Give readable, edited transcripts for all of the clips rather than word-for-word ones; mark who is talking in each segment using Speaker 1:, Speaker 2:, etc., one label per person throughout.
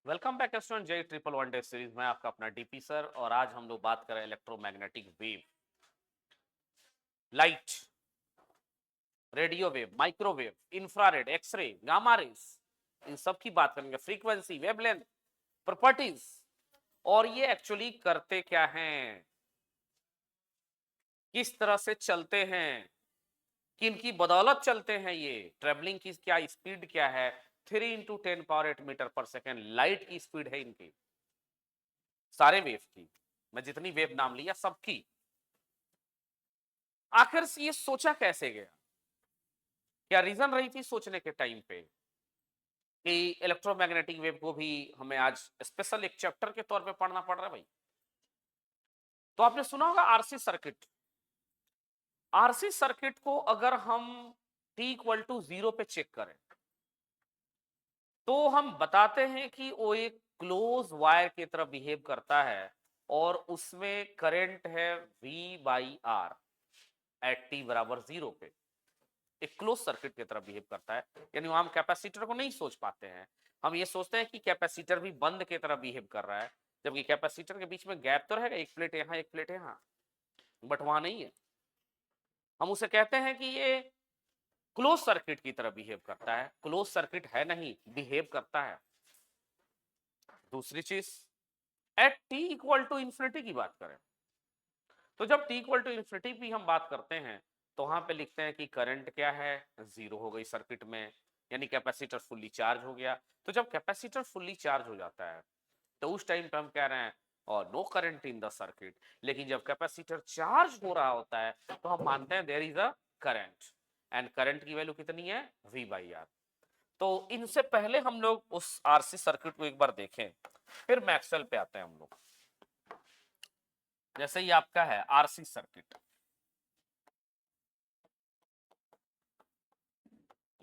Speaker 1: Welcome back student जे triple one day series में आपका अपना डीपी सर। और आज हम लोग बात कर रहे हैं electromagnetic wave, light, radio wave, microwave, infrared, X-ray, gamma rays, इन सब की बात करेंगे। फ्रीक्वेंसी, वेवलेंथ, प्रॉपर्टीज, और ये एक्चुअली करते क्या हैं, किस तरह से चलते हैं, किन की बदौलत चलते हैं, ये ट्रेवलिंग की क्या स्पीड क्या है, 3 × 10⁻⁸ मीटर पर सेकेंड लाइट की स्पीड है इनकी, सारे वेव की, मैं जितनी वेव नाम लिया सबकी। आखिर से ये सोचा कैसे गया, क्या रीजन रही थी सोचने के टाइम पे कि इलेक्ट्रोमैग्नेटिक वेव को भी हमें आज स्पेशल एक चैप्टर के तौर पे पढ़ना पड़ रहा है भाई। तो आपने सुना होगा आरसी सर्किट। आरसी सर्किट को अगर हम t = 0 पे चेक करें तो हम बताते हैं कि वो एक क्लोज वायर की तरह बिहेव करता है और उसमें करंट है V/R एट t = 0 पे। एक क्लोज सर्किट की तरह बिहेव करता है, यानी हम कैपेसिटर को नहीं सोच पाते हैं। हम ये सोचते हैं कि कैपेसिटर भी बंद की तरह बिहेव कर रहा है, जबकि कैपेसिटर के बीच में गैप तो रहेगा, एक प्लेट यहाँ एक प्लेट यहाँ, बट वहां नहीं है। हम उसे कहते हैं कि ये क्लोज सर्किट की तरह बिहेव करता है। क्लोज सर्किट है नहीं, बिहेव करता है। दूसरी चीज, एट t = की बात करें तो जब t = भी हम बात करते हैं तो वहां पे लिखते हैं कि करंट क्या है, 0 हो गई सर्किट में, यानी कैपेसिटर फुल्ली चार्ज हो गया। तो जब कैपेसिटर फुल्ली चार्ज हो जाता है तो उस टाइम पे हम कह रहे हैं और no current in the circuit. लेकिन जब कैपेसिटर चार्ज हो रहा होता है तो हम मानते हैं there is a current, and current की वैल्यू कितनी है, V/R। तो इनसे पहले हम लोग उस आरसी सर्किट को एक बार देखें, फिर मैक्सवेल पे आते हैं हम लोग। जैसे ही आपका है आरसी सर्किट,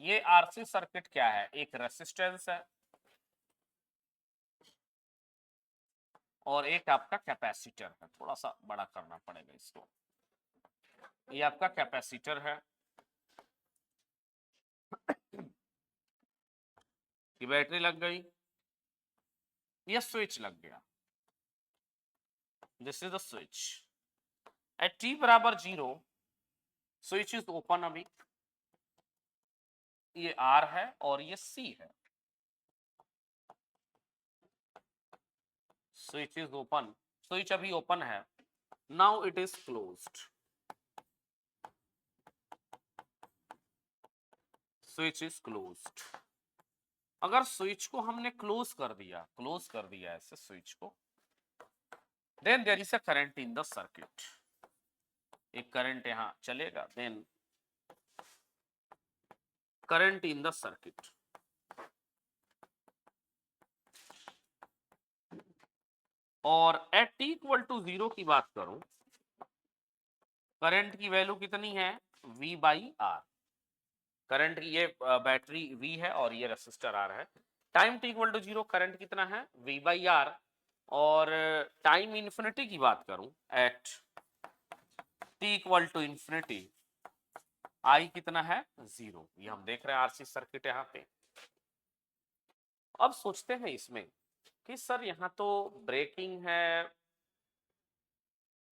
Speaker 1: ये आरसी सर्किट क्या है, एक रेसिस्टेंस है और एक आपका कैपेसिटर है। थोड़ा सा बड़ा करना पड़ेगा इसको। ये आपका कैपेसिटर है कि बैटरी लग गई, ये स्विच लग गया, this is the switch at t = 0। Switch is open, अभी ये R है और ये C है। स्विच इज ओपन, स्विच अभी ओपन है, now it is closed. Switch is closed. अगर स्विच को हमने क्लोज कर दिया ऐसे स्विच को, then there is a current in the circuit. एक करंट यहां चलेगा, then current in the circuit. और एट t = 0 की बात करूं, करंट की वैल्यू कितनी है, V/R। करंट की ये बैटरी V है और ये रेसिस्टर R है। टाइम t = 0 करंट कितना है, V/R। और टाइम इन्फिनिटी की बात करूं, एट t = I कितना है, 0। ये हम देख रहे हैं आरसी सर्किट यहाँ पे। अब सोचते हैं इसमें कि सर यहाँ तो ब्रेकिंग है,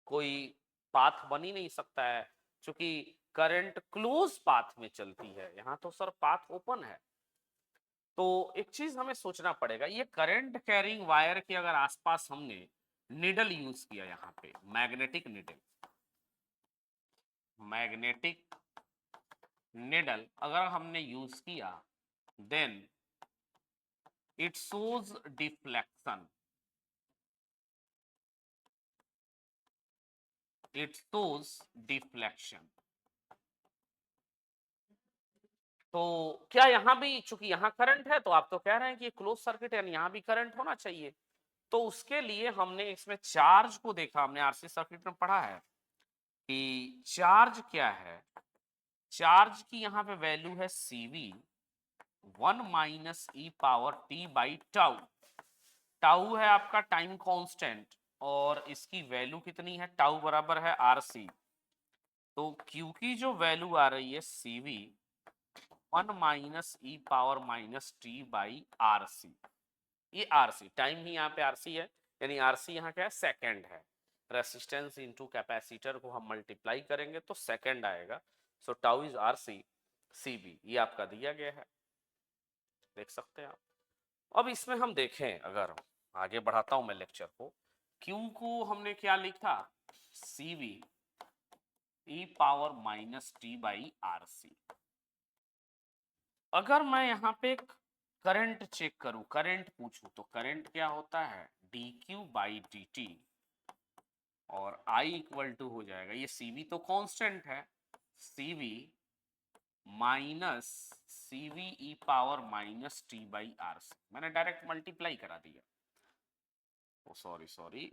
Speaker 1: कोई पाथ बन ही नहीं सकता है, क्योंकि करंट क्लोज पाथ में चलती है, यहाँ तो सर पाथ ओपन है। तो एक चीज हमें सोचना पड़ेगा, ये करंट कैरिंग वायर के अगर आसपास हमने निडल यूज किया, यहाँ पे मैग्नेटिक निडल, मैग्नेटिक निडल अगर हमने यूज किया, then it shows deflection, it shows deflection. तो क्या यहाँ भी, चूंकि यहाँ करंट है तो आप तो कह रहे हैं कि ये क्लोज सर्किट है, यहाँ भी करंट होना चाहिए। तो उसके लिए हमने इसमें चार्ज को देखा, हमने आरसी सर्किट में पढ़ा है कि चार्ज क्या है। चार्ज की यहाँ पे वैल्यू है CV, 1 - e⁻t/टाउ। टाउ है आपका टाइम कांस्टेंट और इसकी वैल्यू कितनी है, टाउ बराबर है RC। तो Q की जो वैल्यू आ रही है CV, 1 - e⁻t/RC। ये आरसी, टाइम ही यहाँ पे आरसी है, यानी आरसी यहाँ क्या है, सेकेंड है। रेसिस्टेंस इनटू कैपेसिटर को हम मल्टीप्लाई करेंगे तो सेकेंड आएगा। सो टाउ इज आरसी सीबी, ये आपका दिया गया है, देख सकते हैं आप। अब इसमें हम देखें, अगर आगे बढ़ाता हूं मैं लेक्चर को, क्यू को हमने क्या लिखा, CV e power minus T by R C. अगर मैं यहाँ पे करंट चेक करूं, करंट पूछूं, तो करंट क्या होता है, d Q by D T, और I इक्वल टू हो जाएगा, ये CV तो कांस्टेंट है, CV minus CV e power minus T by R C, मैंने डायरेक्ट मल्टीप्लाई करा दिया। Oh sorry sorry,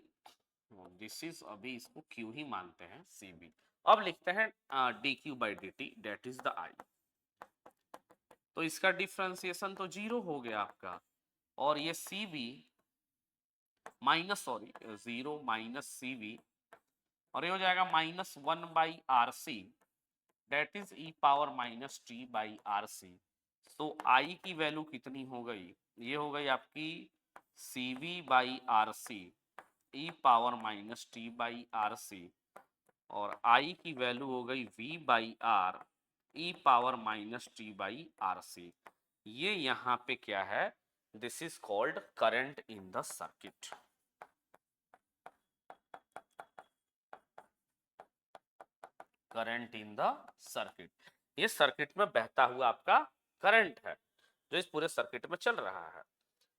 Speaker 1: this is, अभी इसको Q ही मानते हैं, CV। अब लिखते हैं d Q by D t, that is the I। तो इसका डिफ्रेंसिएशन तो जीरो हो गया आपका, और ये CV minus, sorry, zero minus CV, और ये हो जाएगा minus one by R C, that is e power minus T by R C. तो आई की वैल्यू कितनी हो गई, ये हो गई आपकी C V by R C E power minus T by R C, और आई की वैल्यू हो गई V by R E power minus T by R C. ये यहाँ पे क्या है, this is called current in the circuit. Current in the circuit, ये सर्किट में बहता हुआ आपका करंट है जो इस पूरे सर्किट में चल रहा है।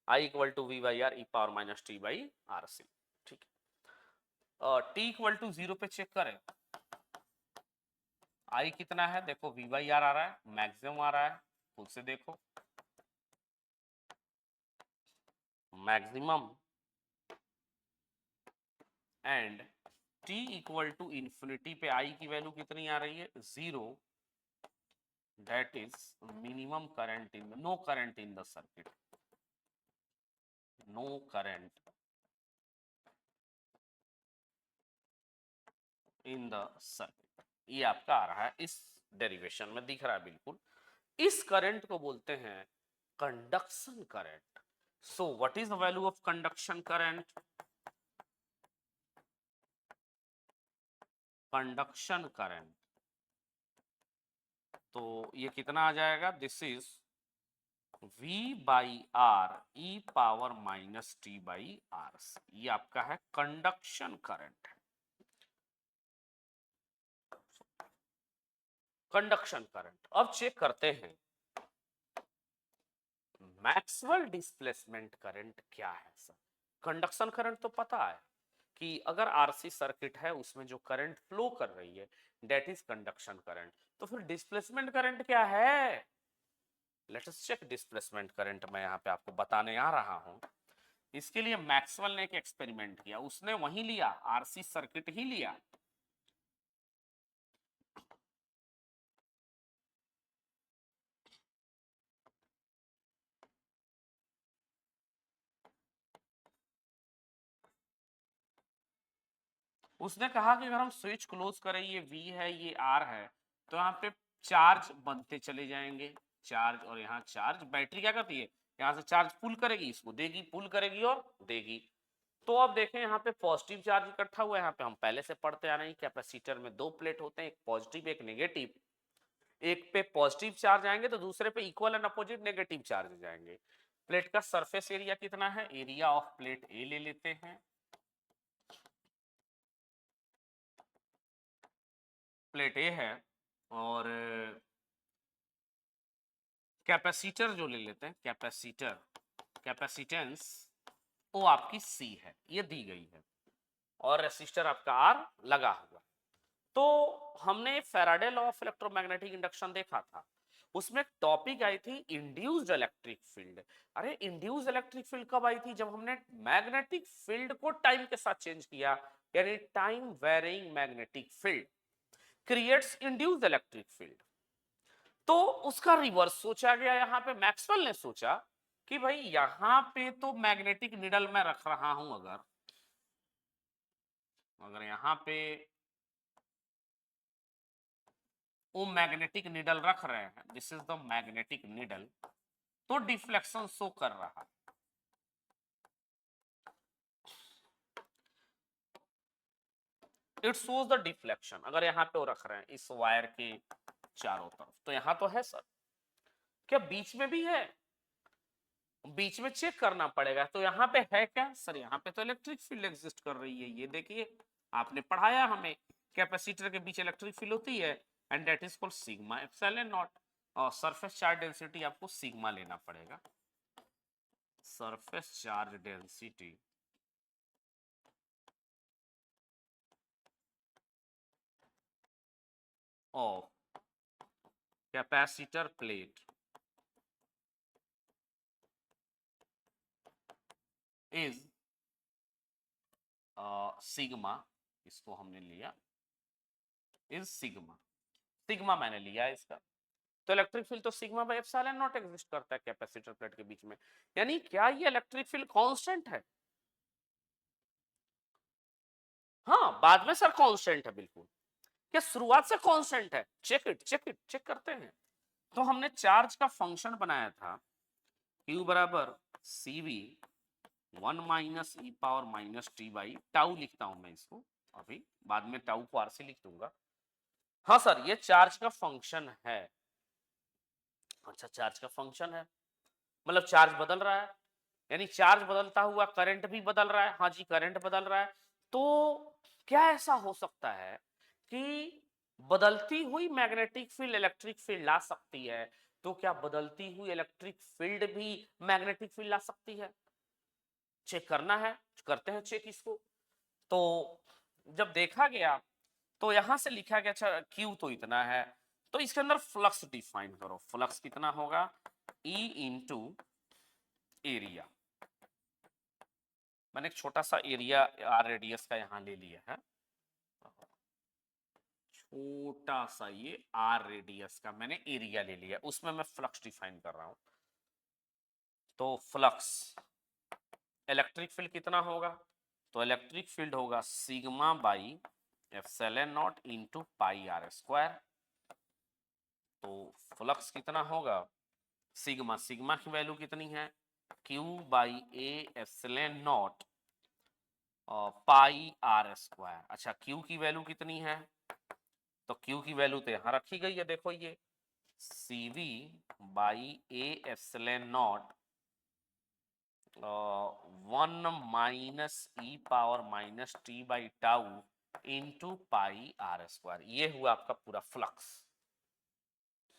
Speaker 1: I equal to V by R E power minus T by R C, ठीक है। टी इक्वल टू जीरो पे चेक करें, आई कितना है, देखो वी बाई आर आ रहा है, मैक्सिमम आ रहा है, खुद से देखो, maximum, and t equal to infinity पे आई की वैल्यू कितनी आ रही है, zero, that is minimum current in the, no current in the circuit, no current in the circuit, ये आपका आ रहा है, इस डेरिवेशन में दिख रहा है बिल्कुल। इस करंट को बोलते हैं conduction current. So what is the value of conduction current, conduction current, तो ये कितना आ जाएगा, this is V by R E power minus T by R, ये आपका है कंडक्शन करंट है, कंडक्शन करंट। अब चेक करते हैं मैक्सवेल डिस्प्लेसमेंट करंट क्या है सर। कंडक्शन करंट तो पता है कि अगर आरसी सर्किट है उसमें जो करंट फ्लो कर रही है दैट इज कंडक्शन करंट, तो फिर डिस्प्लेसमेंट करंट क्या है, let us check displacement current. मैं यहाँ पे आपको बताने आ रहा हूँ, इसके लिए मैक्सवेल ने एक एक्सपेरिमेंट किया, उसने वही लिया, आरसी सर्किट ही लिया, उसने कहा कि अगर हम स्विच क्लोज करें, ये V है ये R है, तो यहाँ पे चार्ज बनते चले जाएंगे, चार्ज, और यहाँ चार्ज, बैटरी क्या करती है, यहाँ से चार्ज पुल करेगी, इसको देगी, पुल करेगी और देगी। तो अब देखें यहाँ पे पॉजिटिव चार्ज इकट्ठा हुआ है, यहाँ पे हम पहले से पढ़ते आ रहे हैं कैपेसिटर में दो प्लेट होते हैं, एक पॉजिटिव एक नेगेटिव, एक पे पॉजिटिव चार्ज आएंगे तो दूसरे पे equal and opposite negative charge जाएंगे। प्लेट का सरफेस एरिया कितना है, एरिया ऑफ प्लेट ए ले लेते हैं, प्लेट ए है, और कैपेसिटर जो ले लेते हैं, कैपेसिटर, कैपेसिटेंस वो आपकी C है, ये दी गई है, और रेसिस्टर आपका R लगा हुआ। तो हमने Faraday law of electromagnetic induction देखा था, उसमें एक टॉपिक आई थी इंड्यूस्ड इलेक्ट्रिक फील्ड। अरे इंड्यूस्ड इलेक्ट्रिक फील्ड कब आई थी, जब हमने मैग्नेटिक फील्ड को टाइम के साथ चेंज किया, यानी time varying magnetic field creates induced electric field. तो उसका रिवर्स सोचा गया, यहां पे मैक्सवेल ने सोचा कि भाई यहां पे तो मैग्नेटिक निडल में रख रहा हूं, अगर अगर यहां पे वो मैग्नेटिक निडल रख रहे हैं, this is the magnetic needle, तो डिफ्लेक्शन शो कर रहा है, इट शोज द डिफ्लेक्शन। अगर यहाँ पे वो रख रहे हैं इस वायर के चारों तरफ, तो यहाँ तो है सर, क्या बीच में भी है? बीच में चेक करना पड़ेगा। तो यहाँ पे है क्या सर? यहाँ पे तो इलेक्ट्रिक फील्ड एग्जिस्ट कर रही है, ये देखिए, आपने पढ़ाया हमें, कैपेसिटर के बीच इलेक्ट्रिक फील्ड होती है and that is called sigma epsilon not. और सरफेस चार्ज डेंसिटी आपको सिग्मा लेना पड़ेगा, surface charge density of capacitor plate is sigma, इसको हमने लिया इज सिग्मा, सिग्मा मैंने लिया है इसका। तो इलेक्ट्रिक फील्ड तो sigma by epsilon not exist करता है कैपेसिटर प्लेट के बीच में। यानी क्या ये इलेक्ट्रिक फील्ड कांस्टेंट है? हाँ, बाद में सर कांस्टेंट है बिल्कुल। क्या शुरुआत से कांस्टेंट है? चेक करते हैं। तो हमने चार्ज का फंक्शन बनाया था Q बराबर CV 1 minus e power minus T by tau, लिखता हूं मैं इसको अभी, बाद में टाउ को आर से लिख दूंगा। हाँ सर, ये चार्ज का फंक्शन है। अच्छा, चार्ज का फंक्शन है मतलब चार्ज बदल रहा है, यानी चार्ज बदलता हुआ करंट भी बदल रहा है। हाँ जी, करंट बदल रहा है। तो क्या ऐसा हो सकता है कि बदलती हुई मैग्नेटिक फील्ड इलेक्ट्रिक फील्ड ला सकती है? तो क्या बदलती हुई इलेक्ट्रिक फील्ड भी मैग्नेटिक फील्ड ला सकती है? चेक करना है, करते हैं चेक इसको। तो जब देखा गया तो यहां से लिखा गया, अच्छा क्यू तो इतना है, तो इसके अंदर फ्लक्स डिफाइन करो। फ्लक्स कितना होगा? E into area. मैंने एक छोटा सा एरिया आर रेडियस का यहां ले लिया है, छोटा सा ये आर रेडियस का मैंने एरिया ले लिया, उसमें मैं फ्लक्स डिफाइन कर रहा हूं। तो फ्लक्स इलेक्ट्रिक फील्ड कितना होगा? तो इलेक्ट्रिक फील्ड होगा sigma by epsilon naught into pi R square. तो फ्लक्स कितना होगा? सिग्मा, सिग्मा की वैल्यू कितनी है? Q by A epsilon naught pi R square. अच्छा, Q की वैल्यू कितनी है? तो Q की वैल्यू तो यहां रखी गई है, देखो ये CV by A epsilon naught 1 minus e power minus T by tau into pi R square. ये हुआ आपका पूरा फ्लक्स।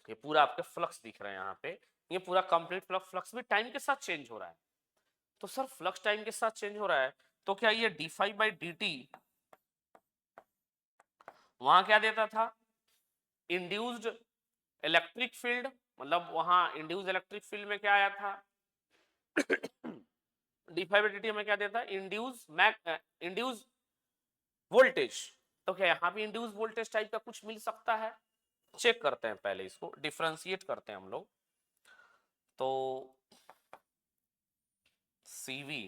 Speaker 1: ये पूरा आपके फ्लक्स दिख रहे हैं यहाँ पे, ये पूरा कंप्लीट फ्लक्स। फ्लक्स भी टाइम के साथ चेंज हो रहा है। तो सर फ्लक्स टाइम के साथ चेंज हो रहा है, तो क्या ये D phi by D T वहां क्या देता था? इंड्यूस्ड इलेक्ट्रिक फील्ड, मतलब वहां इंड्यूस्ड इलेक्ट्रिक फील्ड में क्या आया था? D phi by D T में क्या देता? Induce voltage. तो क्या यहाँ भी इंड्यूस वोल्टेज टाइप का कुछ मिल सकता है? चेक करते हैं, पहले इसको डिफरेंशिएट करते हैं हम लोग। तो CV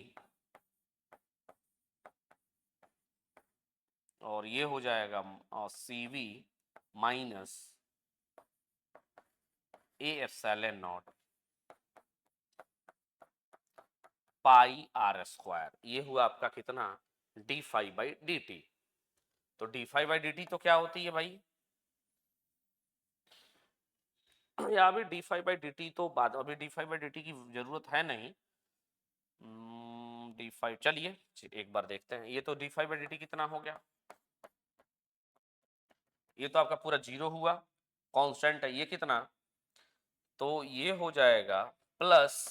Speaker 1: और ये हो जाएगा CV minus A epsilon naught pi R square. ये हुआ आपका कितना? D phi by D T. तो D phi by D T तो क्या होती है भाई? यहाँ भी D phi by D T तो बाद, अभी D phi by D T की जरूरत है नहीं। डी फाइव, चलिए एक बार देखते हैं। ये तो D phi by D T कितना हो गया? ये तो आपका पूरा जीरो हुआ, कांस्टेंट है। ये कितना? तो ये हो जाएगा plus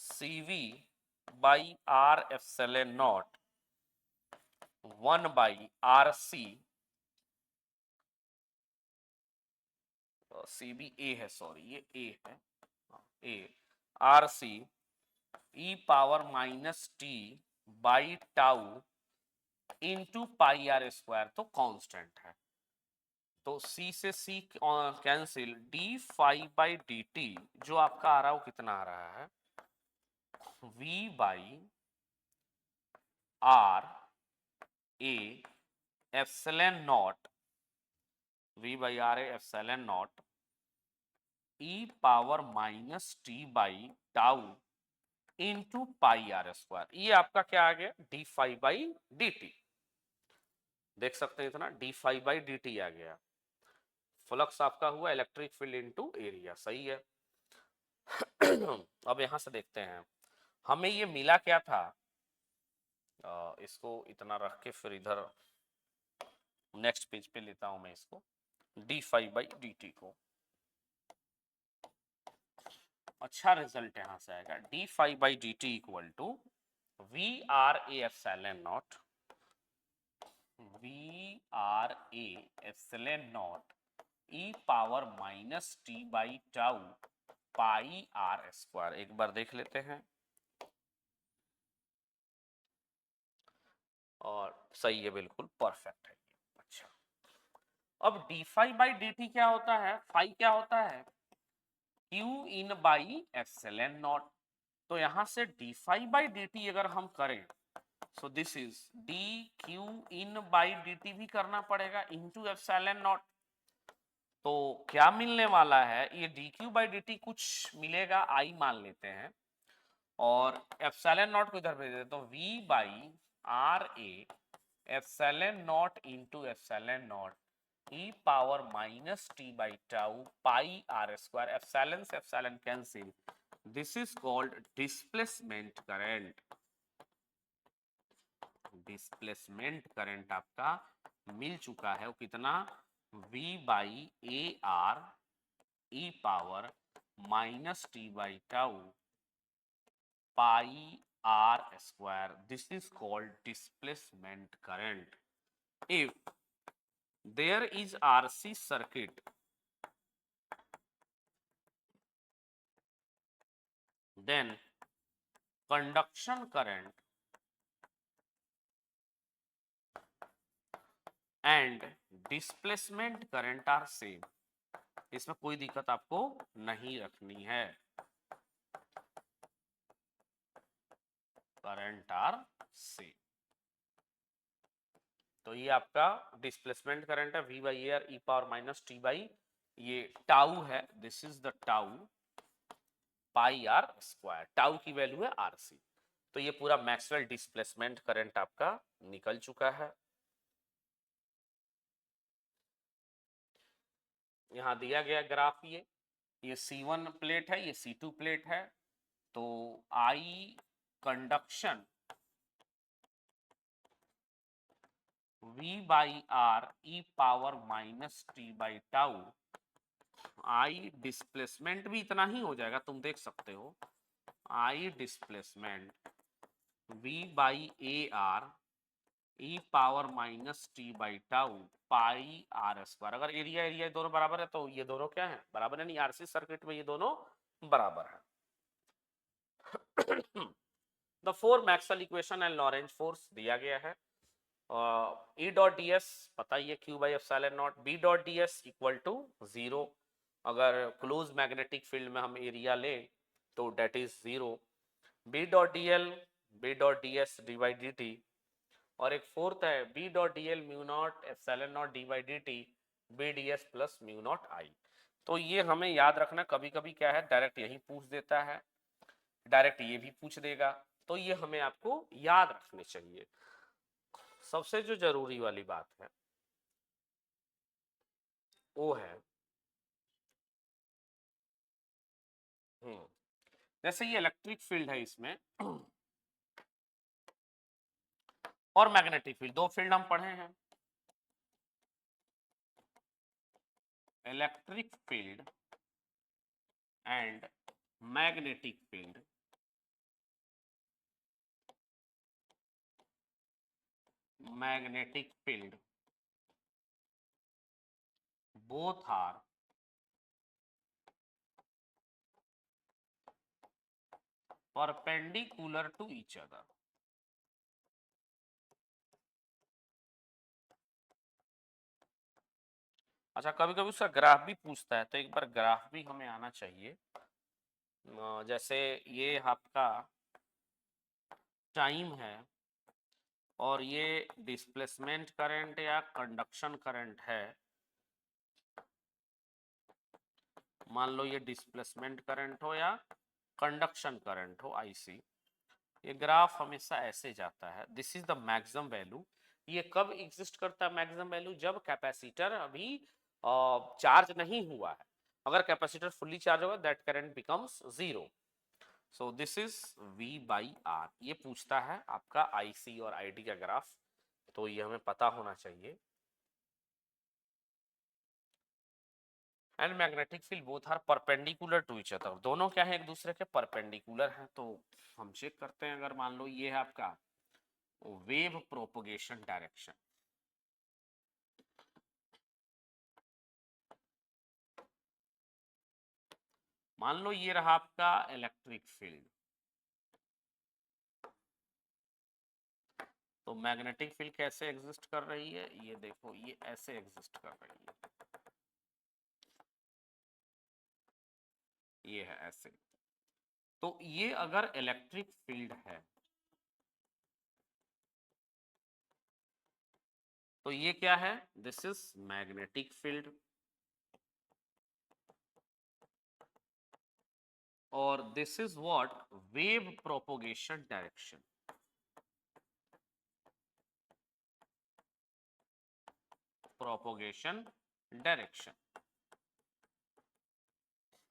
Speaker 1: CV by R epsilon naught 1 by R C, CB A है, सॉरी ये ए है, A R C E power minus T by tau into pi R square, तो कांस्टेंट है। तो C से C cancel, d phi by D t जो आपका आ रहा है वो कितना आ रहा है? V by R A epsilon naught, V by R A epsilon naught E power minus T by tau into pi R square. ये आपका क्या आ गया? D phi by D T. देख सकते हैं इतना D phi by D T आ गया, फ्लक्स आपका हुआ इलेक्ट्रिक फील्ड इनटू एरिया, सही है। अब यहां से देखते हैं हमें ये मिला क्या था, इसको इतना रख के फिर इधर नेक्स्ट पेज पे लेता हूं मैं इसको, d phi by D t को। अच्छा रिजल्ट यहां से आएगा, d phi by D t equal to V R A epsilon naught, V R A epsilon naught E power minus T by tau pi R square. एक बार देख लेते हैं, और सही है, बिल्कुल परफेक्ट है। अच्छा, अब d phi by D t क्या होता है, फाई क्या होता है, Q in by epsilon naught. तो यहां से d phi by D t अगर हम करें, so this is d Q in by D t भी करना पड़ेगा इनटू एप्सिलॉन नॉट। तो क्या मिलने वाला है, ये D Q by D T कुछ मिलेगा, आई मान लेते हैं, और एप्सिलॉन नॉट को इधर भेज देते, तो V by R A epsilon naught into epsilon naught E power minus T by tau pi R square, epsilon से epsilon cancel, this is called displacement current. Displacement current आपका मिल चुका है, वो कितना, v by A R E power minus T by tau pi R square, this is called displacement current. If there is RC circuit, then conduction current and displacement current are same। इसमें कोई दिक्कत आपको नहीं रखनी है, current are same. तो ये आपका डिस्प्लेसमेंट करंट है, v by R E power minus T by, ये टाउ है, this is the tau pi R square, tau की वैल्यू है आर सी। तो ये पूरा मैक्सवेल डिस्प्लेसमेंट करंट आपका निकल चुका है। यहां दिया गया ग्राफ, ये C1 प्लेट है, ये C2 प्लेट है, तो I conduction V by R E power minus T by tau, I displacement भी इतना ही हो जाएगा, तुम देख सकते हो, I displacement V by A R E power minus T by tau pi R square. अगर एरिया एरिया दोनों बराबर है तो ये दोनों क्या है, बराबर है, नहीं आरसी सर्किट में ये दोनों बराबर है। The four Maxwell equation and Lorentz force दिया गया है, E डॉट डी एस पता ही है, Q by epsilon naught, B dot D S equal to 0, अगर क्लोज मैग्नेटिक फील्ड में हम एरिया ले तो that is 0, B dot D L, B dot D S D by D T, और एक फोर्थ है B dot D L mu naught epsilon naught D by D T B D S plus mu naught I. तो ये हमें याद रखना, कभी कभी क्या है डायरेक्ट यही पूछ देता है, डायरेक्ट ये भी पूछ देगा, तो ये हमें आपको याद रखने चाहिए। सबसे जो जरूरी वाली बात है वो है, जैसे ये इलेक्ट्रिक फील्ड है इसमें और मैग्नेटिक फील्ड, दो फील्ड हम पढ़े हैं, electric field and magnetic field. Magnetic field both are perpendicular to each other। अच्छा, कभी कभी उसका ग्राफ भी पूछता है, तो एक बार ग्राफ भी हमें आना चाहिए। जैसे ये आपका टाइम है और ये डिस्प्लेसमेंट करंट या कंडक्शन करंट है, मान लो ये डिस्प्लेसमेंट करंट हो या कंडक्शन करंट हो, IC, ये ग्राफ हमेशा ऐसे जाता है, this is the maximum value, ये कब एग्जिस्ट करता है मैक्सिमम वैल्यू? जब कैपेसिटर अभी चार्ज नहीं हुआ है। अगर कैपेसिटर फुल्ली चार्ज होगा that current becomes zero. So this is V by R. ये पूछता है आपका IC और ID का ग्राफ, तो ये हमें पता होना चाहिए। And magnetic field both are perpendicular to each other. दोनों क्या है? एक दूसरे के परपेंडिकुलर हैं। तो हम चेक करते हैं, अगर मान लो ये है आपका वेव प्रोपगेशन डायरेक्शन, मान लो ये रहा आपका इलेक्ट्रिक फील्ड, तो मैग्नेटिक फील्ड कैसे एग्जिस्ट कर रही है? ये देखो, ये ऐसे एग्जिस्ट कर रही है, ये है ऐसे। तो ये अगर इलेक्ट्रिक फील्ड है तो ये क्या है? This is magnetic field. और this is what? Wave propagation direction. Propagation direction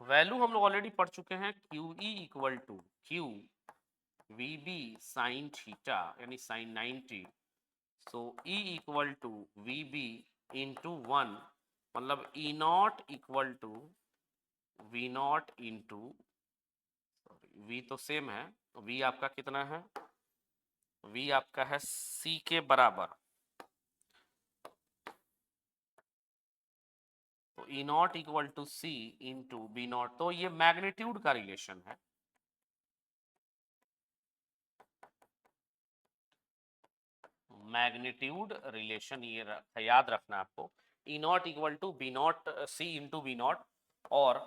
Speaker 1: value हम लोग ऑलरेडी पढ़ चुके हैं। QE equal to Q VB sine theta यानी sine 90। So E equal to VB into 1, मतलब E not equal to V naught into, V तो same है, V आपका कितना है? V आपका है C के बराबर। तो E not equal to C into B not. तो ये मैग्नीट्यूड का रिलेशन है। मैग्नीट्यूड रिलेशन ये याद रखना आपको। E not equal to B not C into B not, और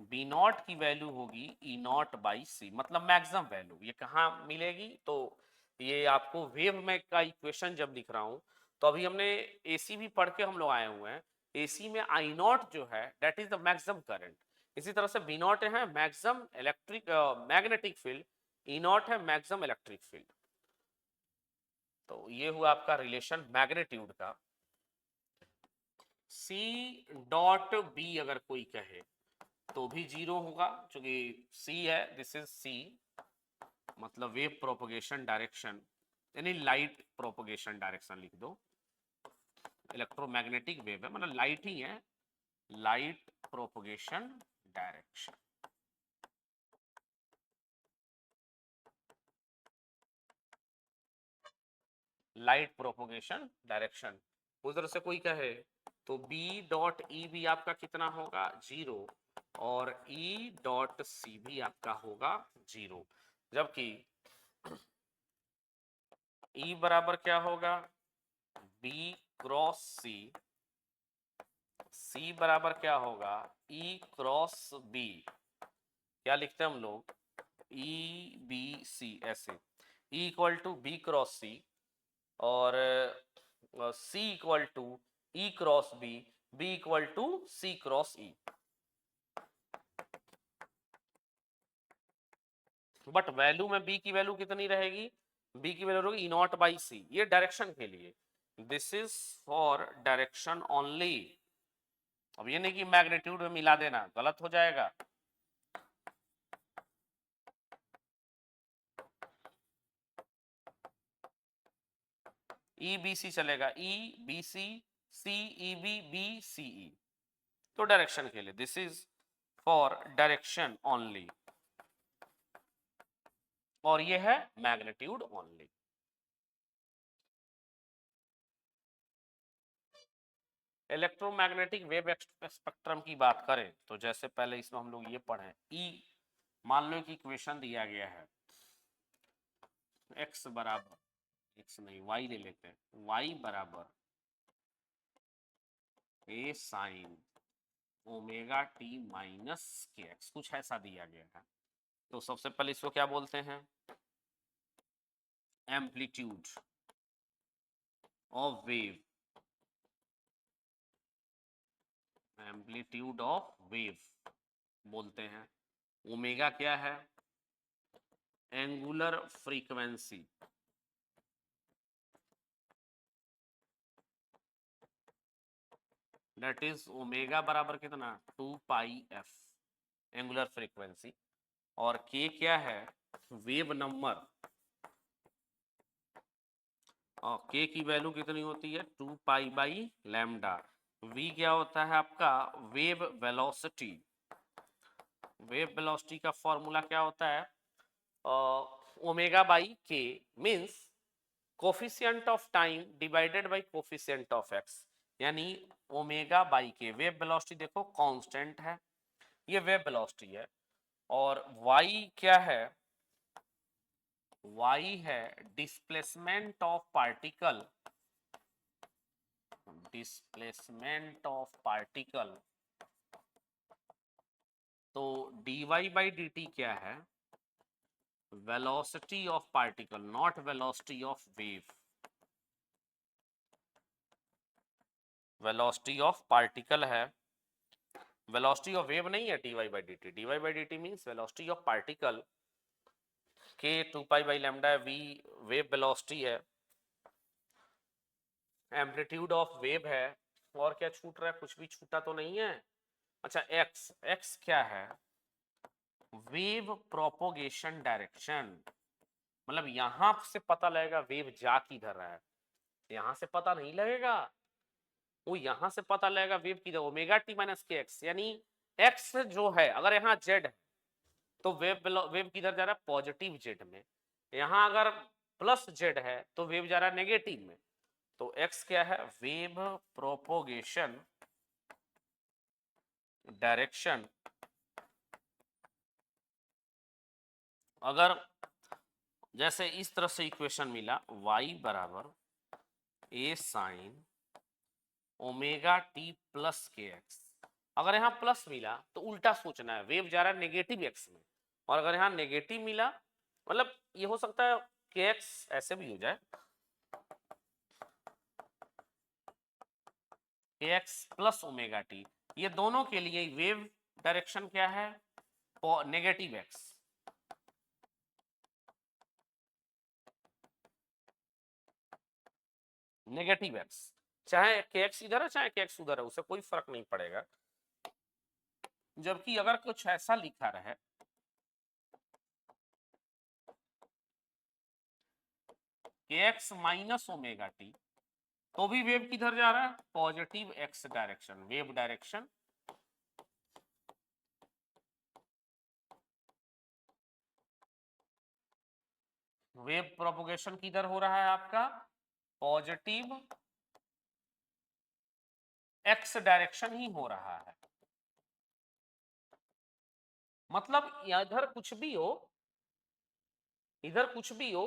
Speaker 1: बी नॉट की वैल्यू होगी E नॉट बाई C, मतलब मैक्सिमम वैल्यू। ये कहाँ मिलेगी? तो ये आपको वेव में का इक्वेशन जब लिख रहा हूं, तो अभी हमने AC भी पढ़ के हम लोग आए हुए हैं। AC में I नॉट जो है that is the maximum current. इसी तरह से बी नॉट है maximum electric magnetic field, E not है मैक्सिमम इलेक्ट्रिक फील्ड। तो ये हुआ आपका रिलेशन मैग्नीट्यूड का। C डॉट B अगर कोई कहे तो भी जीरो होगा, क्योंकि C है, दिस इज C, मतलब वेव प्रोपगेशन डायरेक्शन यानी लाइट प्रोपगेशन डायरेक्शन लिख दो। इलेक्ट्रोमैग्नेटिक वेव है, मतलब लाइट ही है, light propagation direction. Light propagation direction उधर से कोई कहे तो B डॉट E भी आपका कितना होगा? जीरो। और E डॉट C भी आपका होगा जीरो। जबकि E बराबर क्या होगा? B cross C। C बराबर क्या होगा? E cross B। क्या लिखते हैं हम लोग? EBC ऐसे। E equal to B cross C, और C equal to E cross B, B equal to C cross E। But value में B की वैल्यू कितनी रहेगी? B की वैल्यू रहेगी E नॉट बाई C। ये डायरेक्शन के लिए, this is for direction only. अब ये नहीं कि मैग्नीट्यूड में मिला देना, गलत हो जाएगा। EBC चलेगा, EBC CEB BCE, तो डायरेक्शन के लिए this is for direction only, और ये है magnitude only. Electromagnetic wave spectrum की बात करें तो जैसे पहले इसमें हम लोग ये पढ़े, E मान लो कि इक्वेशन दिया गया है x बराबर, x नहीं y ले लेते हैं, y बराबर a sign omega T minus के एक्स, कुछ ऐसा दिया गया है। तो सबसे पहले इसको क्या बोलते हैं? Amplitude of wave, amplitude of wave बोलते हैं। ओमेगा क्या है? Angular frequency, that is omega बराबर कितना 2 पाई एफ एंगुलर फ्रीक्वेंसी, और के क्या है वेव नंबर, और के की वैल्यू कितनी होती है 2 पाई बाई लैम्डा। वी क्या होता है आपका वेव वेलोसिटी, वेव वेलोसिटी का फॉर्मूला क्या होता है ओमेगा बाई के means coefficient of time divided by coefficient of x, यानी ओमेगा बाई के। वेव वेलोसिटी देखो कांस्टेंट है, ये वेव वेलोसिटी है, और y क्या है, y है displacement of particle, displacement of particle. तो dy बाई dt क्या है velocity of particle, not velocity of wave, velocity of particle है, वेलोसिटी ऑफ वेव नहीं है dy by dt। dy by dt means velocity of particle, k 2 pi by lambda, v wave velocity है, amplitude of wave है, और क्या छूट रहा है, कुछ भी छूटा तो नहीं है। अच्छा x, x क्या है वेव प्रोपोगेशन डायरेक्शन, मतलब यहां से पता लगेगा वेव जा किधर रहा है, यहां से पता नहीं लगेगा, वो यहां से पता लगेगा वेव किधर, ओमेगा टी माइनस के एक्स, यानी एक्स जो है अगर यहाँ जेड है तो वेव किधर जा रहा है पॉजिटिव जेड में, यहाँ अगर प्लस जेड है तो वेव जा रहा है नेगेटिव में। तो एक्स क्या है वेव प्रोपोगेशन डायरेक्शन। अगर जैसे इस तरह से इक्वेशन मिला y बराबर a sign omega T plus के एक्स, अगर यहाँ प्लस मिला तो उल्टा सोचना है वेव जा रहा है नेगेटिव एक्स में, और अगर यहाँ नेगेटिव मिला मतलब ये हो सकता है के एक्स ऐसे भी हो जाए के एक्स प्लस ओमेगा टी, ये दोनों के लिए वेव डायरेक्शन क्या है नेगेटिव एक्स, नेगेटिव एक्स, चाहे के एक्स इधर है चाहे के एक्स उधर है उससे कोई फर्क नहीं पड़ेगा। जबकि अगर कुछ ऐसा लिखा रहे के एक्स माइनस ओमेगा टी, तो भी वेव किधर जा रहा है positive x direction, wave direction. Wave propagation किधर हो रहा है आपका पॉजिटिव एक्स डायरेक्शन ही हो रहा है, मतलब इधर कुछ भी हो, इधर कुछ भी हो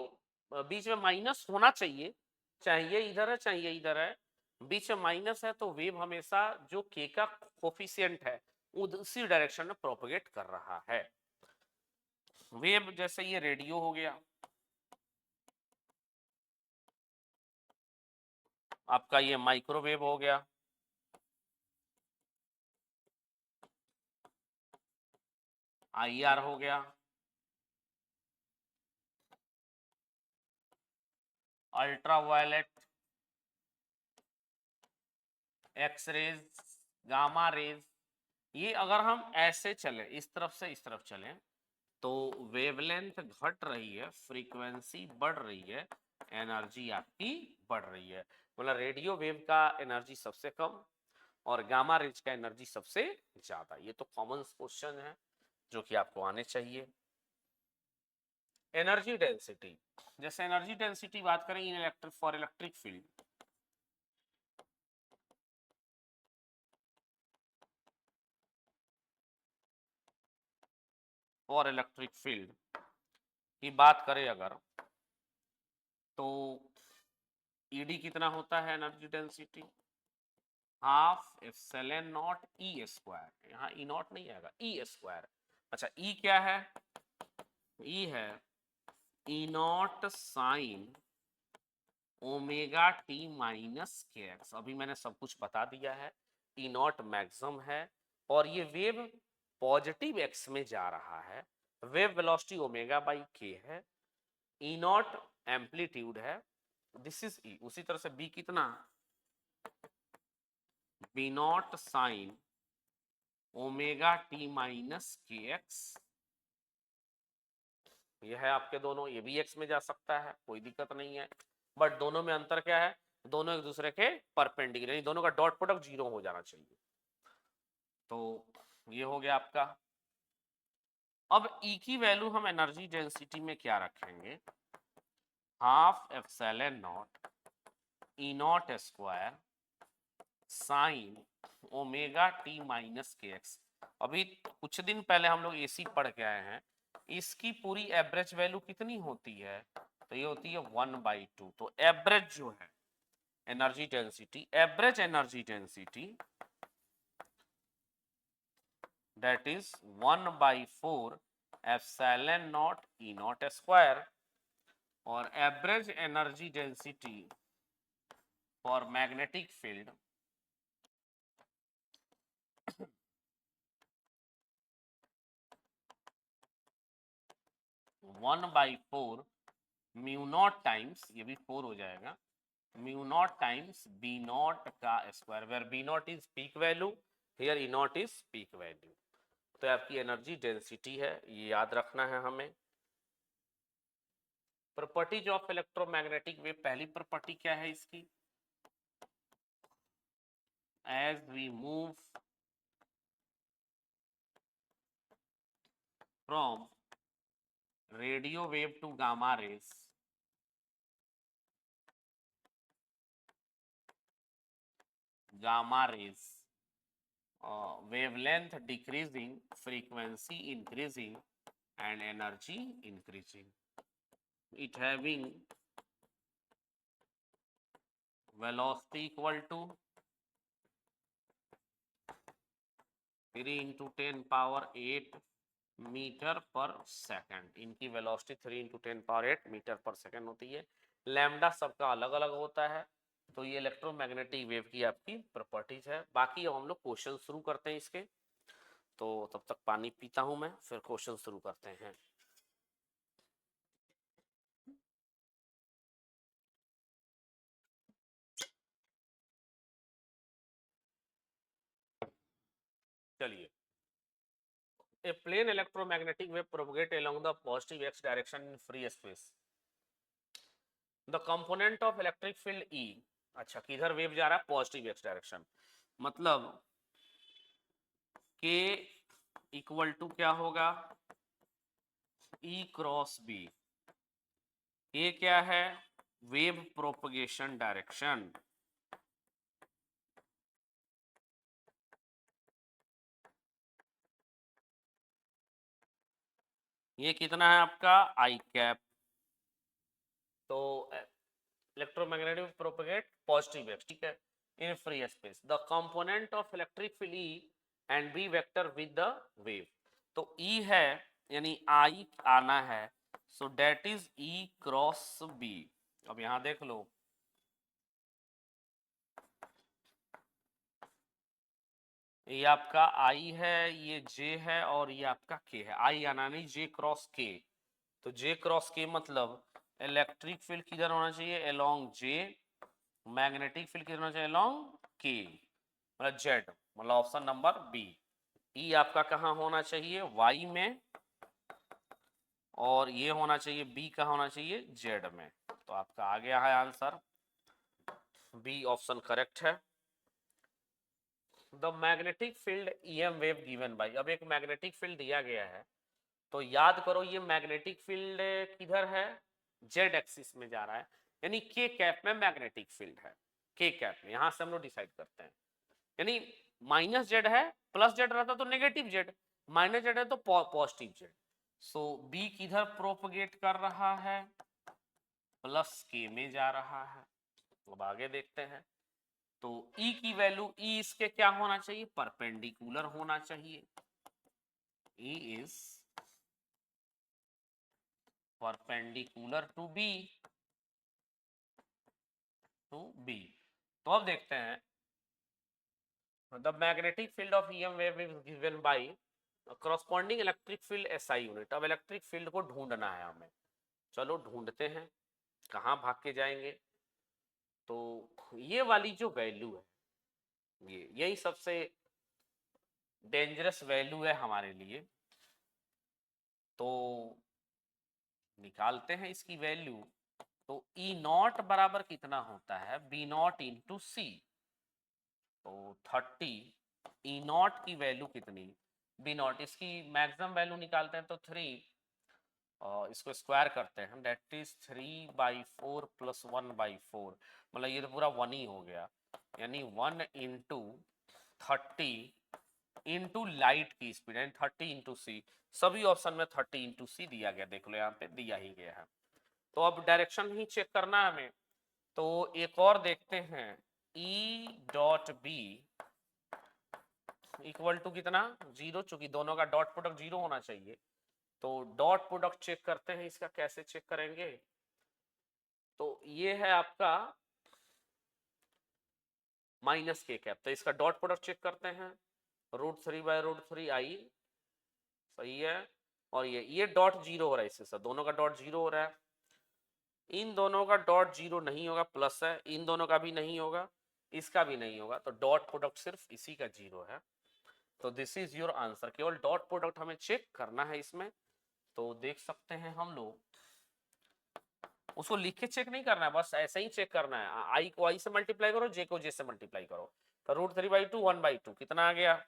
Speaker 1: बीच में माइनस होना चाहिए, चाहे ये इधर है चाहे ये इधर है, बीच में माइनस है तो वेव हमेशा जो के का कोफिशिएंट है उसी डायरेक्शन में प्रोपोगेट कर रहा है। वेव जैसे ये रेडियो हो गया, आपका ये माइक्रोवेव हो गया, आईआर हो गया, ultraviolet, X rays, gamma rays. ये अगर हम ऐसे चले इस तरफ से इस तरफ चले तो वेवलेंथ घट रही है, फ्रीक्वेंसी बढ़ रही है, एनर्जी आपकी बढ़ रही है, मतलब रेडियो वेव का एनर्जी सबसे कम और गामा रेज का एनर्जी सबसे ज्यादा। ये तो कॉमन क्वेश्चन है जो कि आपको आने चाहिए। एनर्जी डेंसिटी, जैसे एनर्जी डेंसिटी बात करें इन electric for electric field, for electric field की बात करें अगर तो ईडी कितना होता है energy density half epsilon naught E square, यहाँ ई नॉट नहीं आएगा ई स्क्वायर। अच्छा ई क्या है ई है E naught sine omega T minus के एक्स, अभी मैंने सब कुछ बता दिया है, ई नॉट मैक्सिमम है और ये वेव पॉजिटिव एक्स में जा रहा है, wave velocity omega by k है, ई नॉट एम्पलीट्यूड है, दिस इज ई। उसी तरह से बी कितना B not sine omega T minus के एक्स। ये है आपके दोनों, ये भी एक्स में जा सकता है, कोई दिक्कत नहीं है, बट दोनों में अंतर क्या है, दोनों एक दूसरे के परपेंडिकुलर, दोनों का डॉट प्रोडक्ट जीरो हो जाना चाहिए। तो ये हो गया आपका। अब ई की वैल्यू हम एनर्जी डेंसिटी में क्या रखेंगे, half epsilon naught E naught square sine omega T minus के एक्स। अभी कुछ दिन पहले हम लोग एसी पढ़ के आए हैं, इसकी पूरी एवरेज वैल्यू कितनी होती है, तो ये होती है 1/2। तो एवरेज जो है energy density, average energy density that is 1/4 epsilon naught E naught square, और average energy density for magnetic field 1/4 mu naught times, ये भी 4 हो जाएगा, mu naught times B naught का square, where B naught is peak value, here E naught is peak value. तो आपकी energy density है, ये याद रखना है हमें। प्रॉपर्टीज ऑफ इलेक्ट्रोमैग्नेटिक वेव, पहली प्रॉपर्टी क्या है इसकी, as we move from radio wave to gamma rays, gamma rays, wavelength decreasing, frequency increasing and energy increasing, it having velocity equal to 3 into 10 power 8 metre पर second. इनकी velocity 3 into 10 power 8 metre पर second होती है। Lambda सबका अलग अलग होता है। तो ये इलेक्ट्रोमैग्नेटिक वेव की आपकी प्रॉपर्टीज है। बाकी अब हम लोग क्वेश्चन शुरू करते हैं इसके, तो तब तक पानी पीता हूं मैं, फिर क्वेश्चन शुरू करते हैं। चलिए, a plane electromagnetic wave propagate along the positive x direction in free space, the component of electric field E, अच्छा किधर वेव जा रहा है, पॉजिटिव एक्स डायरेक्शन, मतलब K इक्वल टू क्या होगा, E क्रॉस B। ये क्या है, वेव प्रोपगेशन डायरेक्शन, ये कितना है आपका आई कैप। तो इलेक्ट्रोमैग्नेटिक प्रोपगेट पॉजिटिव एक्स, ठीक है, in free space, the component of electric field E and B vector with the wave. तो ई है यानी आई आना है, so that is E cross B. अब यहां देख लो, ये आपका आई है, ये जे है और ये आपका के है, आई आना नहीं, जे क्रॉस के। तो जे क्रॉस के मतलब इलेक्ट्रिक फील्ड किधर होना चाहिए, अलोंग जे, मैग्नेटिक फील्ड किधर होना चाहिए, अलोंग के, मतलब जेड, मतलब ऑप्शन नंबर बी। ई आपका कहाँ होना चाहिए, वाई में, और ये होना चाहिए बी का होना चाहिए जेड में। तो आपका आ गया है आंसर, बी ऑप्शन करेक्ट है। The magnetic field EM wave given by, अब एक मैग्नेटिक फील्ड दिया गया है, तो याद करो ये मैग्नेटिक फील्ड किधर है, जेड एक्सिस में जा रहा है, यानी के कैप में मैग्नेटिक फील्ड है, के कैप में, यहां से हम लोग डिसाइड करते हैं, यानी माइनस जेड है, प्लस जेड रहता तो नेगेटिव जेड, माइनस जेड है तो पॉजिटिव जेड। सो बी किधर प्रोपगेट कर रहा है, प्लस के में जा रहा है। अब आगे देखते हैं, तो E की वैल्यू, E इसके क्या होना चाहिए, परपेंडिकुलर होना चाहिए, E is perpendicular to B, to B। तो अब देखते हैं, the magnetic field of EM wave is given by corresponding electric field SI unit. अब इलेक्ट्रिक फील्ड को ढूंढना है हमें, चलो ढूंढते हैं, कहाँ भाग के जाएंगे। तो ये वाली जो वैल्यू है, ये यही सबसे डेंजरस वैल्यू है हमारे लिए। तो निकालते हैं इसकी वैल्यू। तो ई नॉट बराबर कितना होता है, बी नॉट इंटू सी। तो 30, ई नॉट की वैल्यू कितनी, बी नॉट, इसकी मैक्सिमम वैल्यू निकालते हैं तो 3, और इसको स्क्वायर करते हैं, दैट इज 3/4 प्लस 1/4, मतलब ये तो पूरा 1 ही हो गया, यानी 1 इंटू 30 इंटू लाइट की स्पीड, यानी 30 इंटू सी। सभी ऑप्शन में 30 इंटू सी दिया गया, देख लो यहाँ पे दिया ही गया है। तो अब डायरेक्शन ही चेक करना है हमें। तो एक और देखते हैं, E dot B equal to कितना, 0, चूंकि दोनों का डॉट प्रोडक्ट 0 होना चाहिए। तो डॉट प्रोडक्ट चेक करते हैं, इसका कैसे चेक करेंगे। तो ये है आपका माइनस के कैप, तो इसका डॉट प्रोडक्ट चेक करते हैं, √3/√3 आई, सही है। और ये डॉट 0 हो रहा है, इससे सर दोनों का डॉट 0 हो रहा है, इन दोनों का डॉट 0 नहीं होगा, प्लस है, इन दोनों का भी नहीं होगा, इसका भी नहीं होगा, तो डॉट प्रोडक्ट सिर्फ इसी का 0 है। तो दिस इज योर आंसर, केवल डॉट प्रोडक्ट हमें चेक करना है इसमें। तो देख सकते हैं हम लोग, उसको लिख के चेक नहीं करना है, बस ऐसे ही चेक करना है, आई को आई से मल्टीप्लाई करो, जे को जे से मल्टीप्लाई करो। तो √3/2 1/2 कितना आ गया,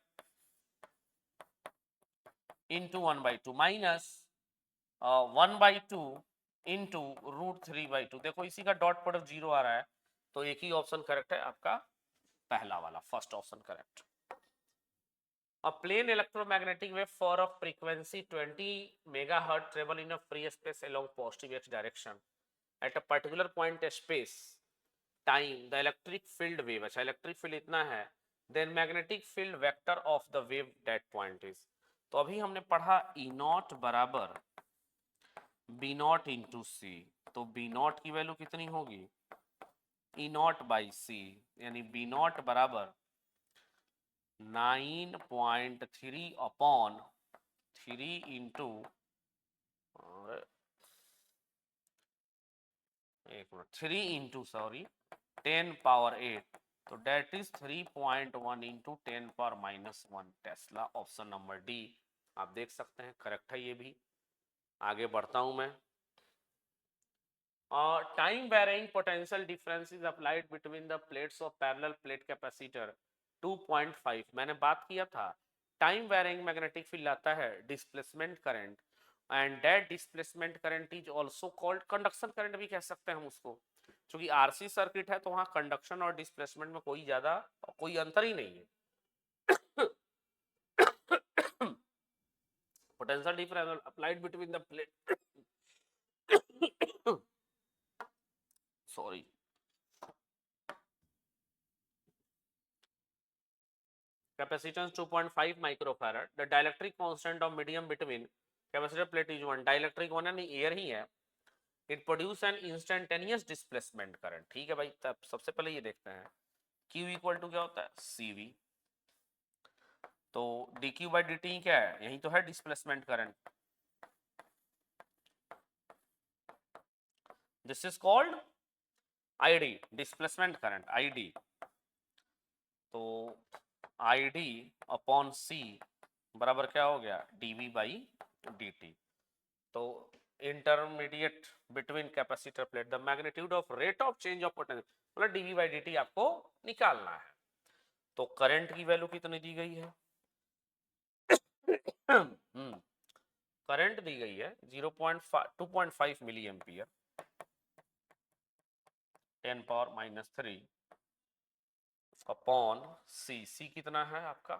Speaker 1: इंटू 1/2 माइनस 1/2 इंटू √3/2। देखो इसी का डॉट प्रोडक्ट 0 आ रहा है, तो एक ही ऑप्शन करेक्ट है आपका, पहला वाला, first option correct. A plane electromagnetic wave for a frequency 20 megahertz travel in a free space along positive x direction at a particular point space time the electric field wave, अच्छा electric field इतना है, then magnetic field vector of the wave that point is। तो अभी हमने पढ़ा E not बराबर B not into सी, तो B not की वैल्यू कितनी होगी, ई नॉट बाई सी, यानी बी नॉट बराबर 9.3 अपॉन 3 इंटू, एक मिनट, 3 इंटू सॉरी 10⁻8, तो that is 3.1 into 10⁻−1 tesla. Option number D आप देख सकते हैं करेक्ट है ये भी। आगे बढ़ता हूं मैं। Time varying potential difference is applied between the plates of parallel plate capacitor 2.5। मैंने बात किया था, टाइम वैरिंग मैग्नेटिक फील्ड आता है displacement current, and that displacement current is also called conduction current भी कह सकते हैं हम उसको, क्योंकि आरसी सर्किट है तो वहां कंडक्शन और डिस्प्लेसमेंट में कोई अंतर ही नहीं है। Potential difference applied between the plate, sorry, capacitance 2.5 microfarad, the dielectric constant of medium between capacitor plate is 1, dielectric होना नहीं एयर ही है, it produce an instantaneous displacement current। ठीक है भाई, तब सबसे पहले ये देखते हैं Q इक्वल टू क्या होता है, CV। तो dQ/dt क्या है, यही तो है displacement current, this is called ID, displacement current ID। तो ID अपॉन C बराबर क्या हो गया, dV/dt। तो intermediate between capacitor plate the magnitude of rate of change of potential, मतलब dV/dt आपको निकालना है। तो करंट की वैल्यू कितनी दी गई है, करंट दी गई है 2.5 मिली एम्पियर 10⁻³ अपॉन सी कितना है आपका,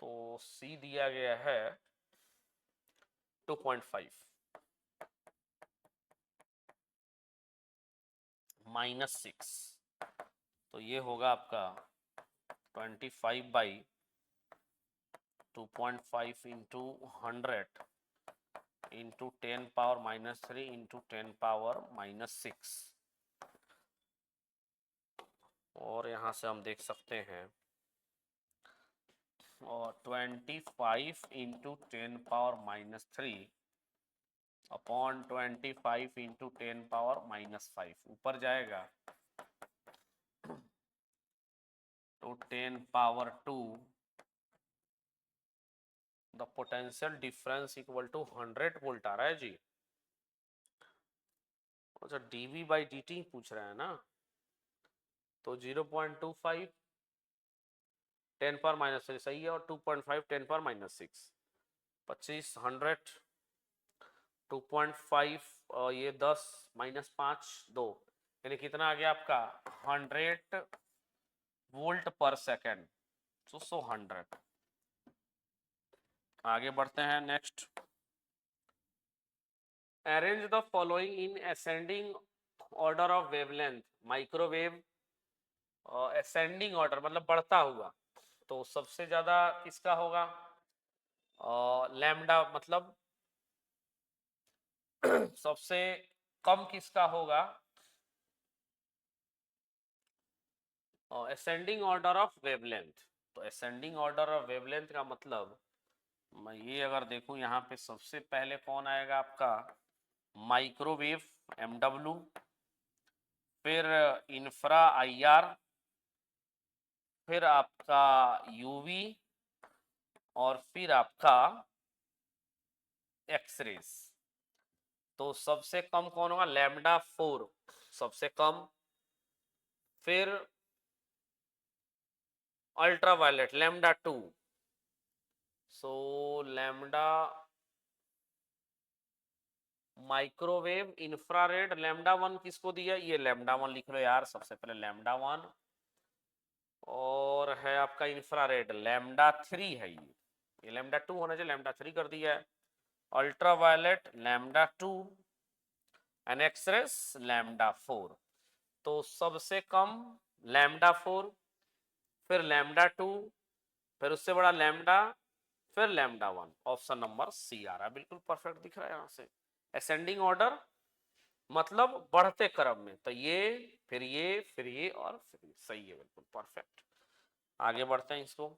Speaker 1: तो सी दिया गया है 2.5 -6, तो ये होगा आपका 25/2.5 इंटू 100 इंटू 10⁻³ इंटू 10⁻⁻6। और यहाँ से हम देख सकते हैं, और 25 इंटू 10⁻³ अपॉन 25 इंटू 10⁻⁻5 ऊपर जाएगा, to 10 power 2, the potential difference equal to 100 volt आ रहा है जी। अच्छा dV by dt पूछ रहा है ना, तो 0.25 10 पावर माइनस 3 सही है, और 2.5 10 पावर माइनस 6, 25 100 2.5 ये 10 माइनस 5 2, यानी कितना आ गया आपका 100 वोल्ट पर सेकेंड। सो 100। आगे बढ़ते हैं next. Arrange the following in ascending order of wavelength microwave. Ascending order मतलब बढ़ता हुआ, तो सबसे ज्यादा किसका होगा, लैम्डा मतलब सबसे कम किसका होगा, असेंडिंग ऑर्डर ऑफ वेवलेंथ। तो असेंडिंग ऑर्डर ऑफ वेवलेंथ का मतलब मैं ये अगर देखूं यहाँ पे सबसे पहले कौन आएगा आपका, माइक्रोवेव MW, फिर इंफ्रा IR, फिर आपका UV, और फिर आपका एक्सरेज। तो सबसे कम कौन होगा, लैम्डा 4 सबसे कम, फिर अल्ट्रावायलेट लैम्डा 2, सो लैम्डा माइक्रोवेव इंफ्रारेड लैम्डा 1 किसको दिया, ये लैम्डा 1 लिख लो यार, सबसे पहले लैम्डा 1, और है आपका इंफ्रारेड लैम्डा 3 है, ये लैम्डा 2 होना चाहिए, लैम्डा 3 कर दिया है, ultraviolet lambda 2 and X-rays lambda 4। तो सबसे कम लैम्डा 4, फिर लैम्डा 2, फिर उससे बड़ा लैम्डा, फिर लैम्डा 1। ऑप्शन नंबर सी आ रहा है, बिल्कुल परफेक्ट दिख रहा है यहाँ से। असेंडिंग ऑर्डर मतलब बढ़ते क्रम में, तो ये फिर ये फिर ये और फिर ये, सही है बिल्कुल परफेक्ट। आगे बढ़ते हैं इसको।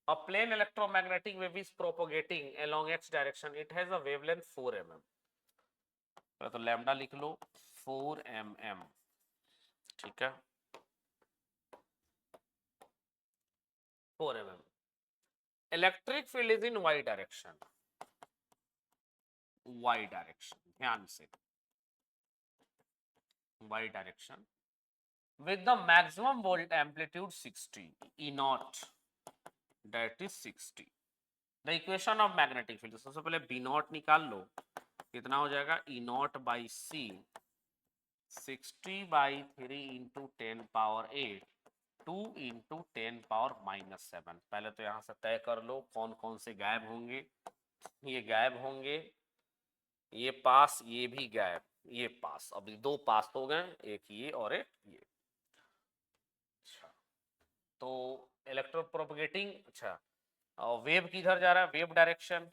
Speaker 1: A plane electromagnetic wave is propagating along x direction. It has a wavelength 4 mm. तो लैम्डा लिख लो 4 mm, ठीक है 4 mm। Electric field is in y direction, y direction, ध्यान से y direction with the maximum volt amplitude 60 E naught, that is 60। The equation of magnetic field, सबसे पहले B naught निकाल लो, कितना हो जाएगा E naught by C 60/3 into 10 power 8 2 into 10 power -7। पहले तो यहाँ से तय कर लो कौन कौन से गायब होंगे, ये गायब होंगे, ये पास, ये भी गायब, ये पास, अभी दो पास हो गए, एक ये और एक ये। अच्छा तो इलेक्ट्रो प्रोपगेटिंग, अच्छा वेव किधर जा रहा है, wave direction,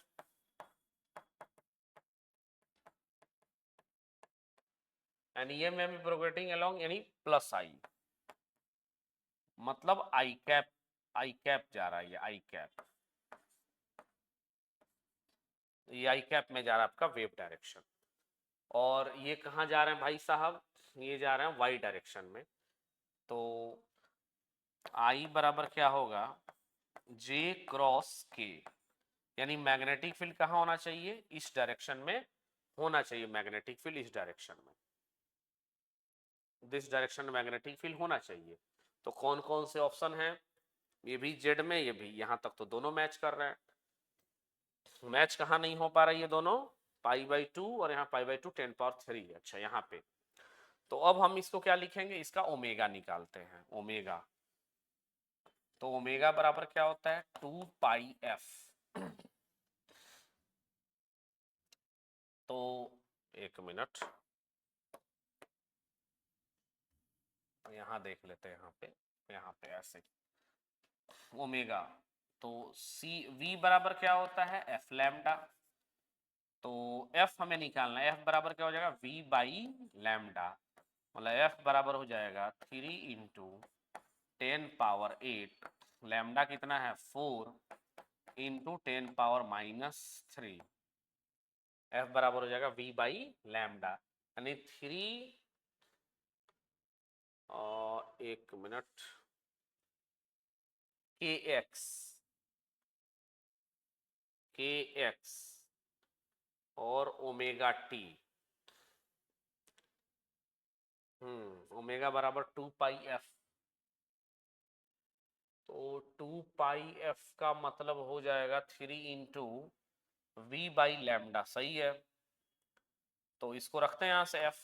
Speaker 1: and EMF propagating along यानी प्लस आई, मतलब आई कैप जा रहा है, ये आई कैप, ये आई कैप में जा रहा है आपका वेव डायरेक्शन। और ये कहाँ जा रहे हैं भाई साहब, ये जा रहे हैं वाई डायरेक्शन में। तो आई बराबर क्या होगा, J क्रॉस K, यानी मैग्नेटिक फील्ड कहाँ होना चाहिए, इस डायरेक्शन में होना चाहिए, मैग्नेटिक फील्ड इस डायरेक्शन में, दिस डायरेक्शन में मैग्नेटिक फील्ड होना चाहिए। तो कौन कौन से ऑप्शन हैं, ये भी जेड में, ये भी, यहां तक तो दोनों मैच कर रहे हैं। मैच कहाँ नहीं हो पा रहा है, ये दोनों π/2 और यहाँ π/2 10⁻3। अच्छा यहाँ पे, तो अब हम इसको क्या लिखेंगे, इसका ओमेगा निकालते हैं, ओमेगा। तो ओमेगा बराबर क्या होता है 2πf। तो एक मिनट यहाँ देख लेते हैं, यहाँ पे ऐसे ओमेगा, तो सी वी बराबर क्या होता है एफ लैम्डा। तो एफ हमें निकालना है, एफ बराबर क्या हो जाएगा v/लैम्डा, मतलब एफ बराबर हो जाएगा 3 इंटू 10 पावर 8, लैम्डा कितना है 4 इंटू 10 पावर -3, एफ बराबर हो जाएगा v/लैम्डा, यानी 3 और एक मिनट के एक्स और ओमेगा टी, ओमेगा बराबर 2 पाई एफ। तो 2 पाई एफ का मतलब हो जाएगा 3 × V/λ, सही है। तो इसको रखते हैं यहां से एफ,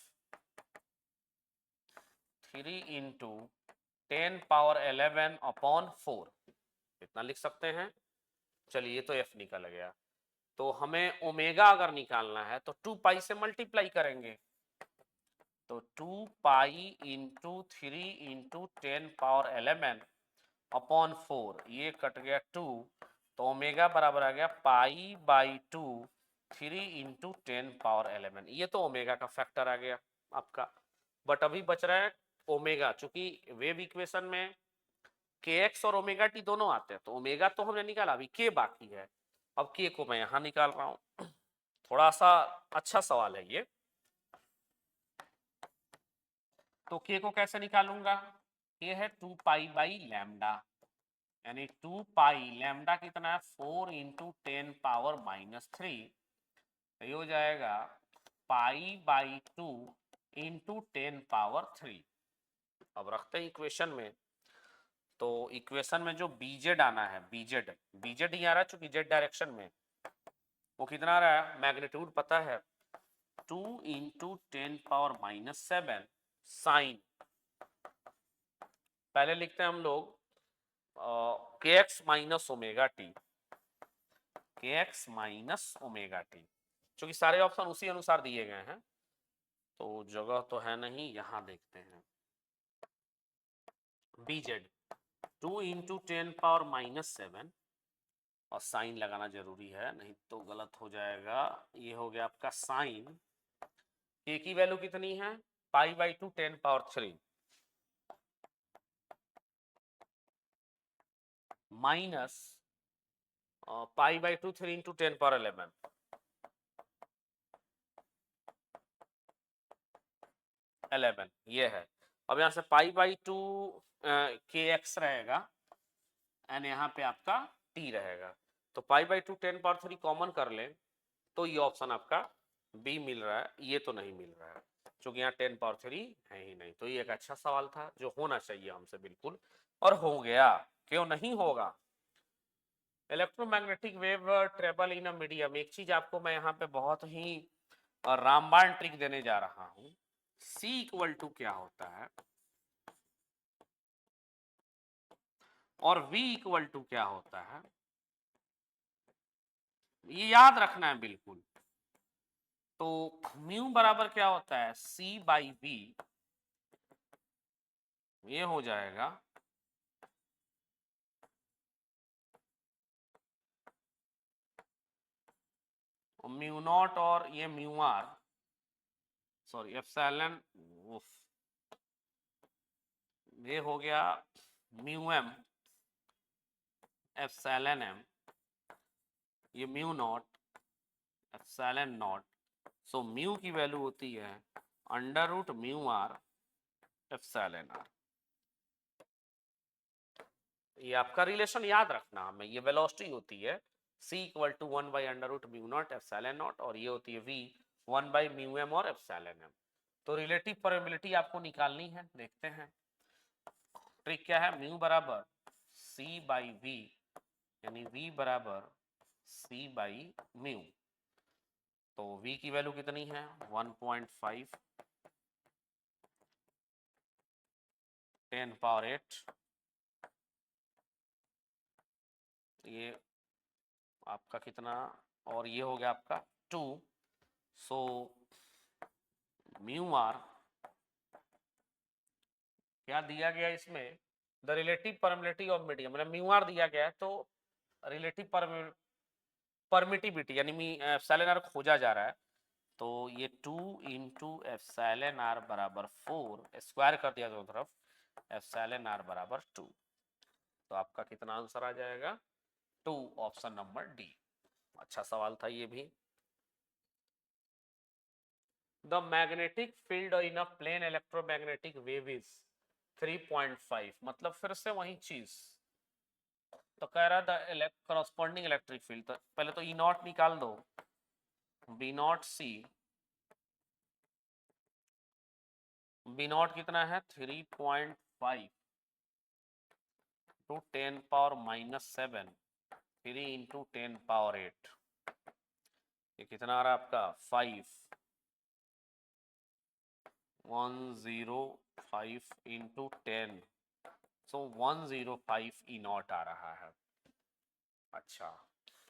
Speaker 1: 3 × 10⁻11/4 इतना लिख सकते हैं। चलिए तो एफ निकल गया। तो हमें ओमेगा अगर निकालना है तो 2 पाई से मल्टीप्लाई करेंगे। तो 2 पाई × 10⁻11/4 ये कट गया 2, तो ओमेगा बराबर आ गया π/2 3 × 10⁻11। ये तो ओमेगा का फैक्टर आ गया आपका। बट अभी बच रहा है ओमेगा, चूंकि वेव इक्वेशन में के एक्स और ओमेगा टी दोनों आते हैं, तो ओमेगा तो हमने निकाला, अभी के बाकी है। अब के को मैं यहां निकाल रहा हूं। थोड़ा सा अच्छा सवाल है ये। तो के को कैसे निकालूंगा? के है 2 पाई/λ, यानी 2 पाई, कितना है 4 × 10⁻³ ये हो जाएगा π/2 × 10⁻3। अब रखते हैं इक्वेशन में। तो इक्वेशन में जो बीजेड आना है, बीजेड ही आ रहा है चूंकि जेड डायरेक्शन में, वो कितना आ रहा है? मैग्नीट्यूड पता है 2 × 10⁻7 साइन। पहले लिखते हैं हम लोग के एक्स माइनस ओमेगा टी, चूंकि सारे ऑप्शन उसी अनुसार दिए गए हैं तो जगह तो है नहीं, यहां देखते हैं। बीजेड 2 × 10⁻7 और साइन लगाना जरूरी है, नहीं तो गलत हो जाएगा। ये हो गया आपका साइन। के की वैल्यू कितनी है? π/2 10⁻3 माइनस π/2 3 × 10⁻11 11 ये है। अब यहां से π/2 के एक्स रहेगा एंड यहाँ पे आपका टी रहेगा। तो π/2 10⁻3 कॉमन कर लें तो ये ऑप्शन आपका बी मिल रहा है, ये तो नहीं मिल रहा है क्योंकि यहाँ 10⁻3 है ही नहीं। तो ये एक अच्छा सवाल था जो होना चाहिए हमसे बिल्कुल, और हो गया। क्यों नहीं होगा? Electromagnetic wave travel in a medium. एक चीज आपको मैं यहाँ पे बहुत ही रामबाण ट्रिक देने जा रहा हूं। C = क्या होता है और V = क्या होता है, ये याद रखना है बिल्कुल। तो म्यू बराबर क्या होता है? C/V, ये हो जाएगा म्यू नॉट और ये म्यू आर, सॉरी एप्सिलॉन, ये हो गया म्यू एम एप्सिलॉन एम, ये mu naught epsilon not. So mu की वैल्यू होती है √μr एप्सिलॉन आर। ये आपका रिलेशन याद रखना हमें। ये वेलोसिटी होती है C = 1/√μ0 एप्सिलॉन नॉट और ये होती है V 1/μm और एप्सिलॉन m। तो रिलेटिव परमेबिलिटी आपको निकालनी है, देखते हैं ट्रिक क्या है। म्यू बराबर C/V, यानी V बराबर C/μ। तो V की वैल्यू कितनी है? 1.5 10⁻8, ये आपका कितना, और ये हो गया आपका 2। सो म्यू आर क्या दिया गया इसमें? The relative permittivity of medium, मतलब म्यू आर दिया गया है तो रिलेटिव परमिटिविटी यानी एप्सिलॉन आर खोजा जा रहा है। तो ये 2 × एप्सिलॉन आर बराबर 4 स्क्वायर कर दिया दोनों तरफ, एप्सिलॉन आर बराबर 2। तो आपका कितना आंसर आ जाएगा? 2, ऑप्शन नंबर डी। अच्छा सवाल था ये भी। The magnetic field in a plane electromagnetic wave is 3.5, मतलब फिर से वही चीज तो कह रहा था करस्पॉन्डिंग इलेक्ट्रिक फील्ड, तो पहले तो ई नॉट निकाल दो, B not C, B not कितना है 3.5 टू 10⁻⁻7, 3 × 10⁻8, ये कितना आ रहा है आपका 105 इंटू 10, सो 105 ई नॉट आ रहा है। अच्छा,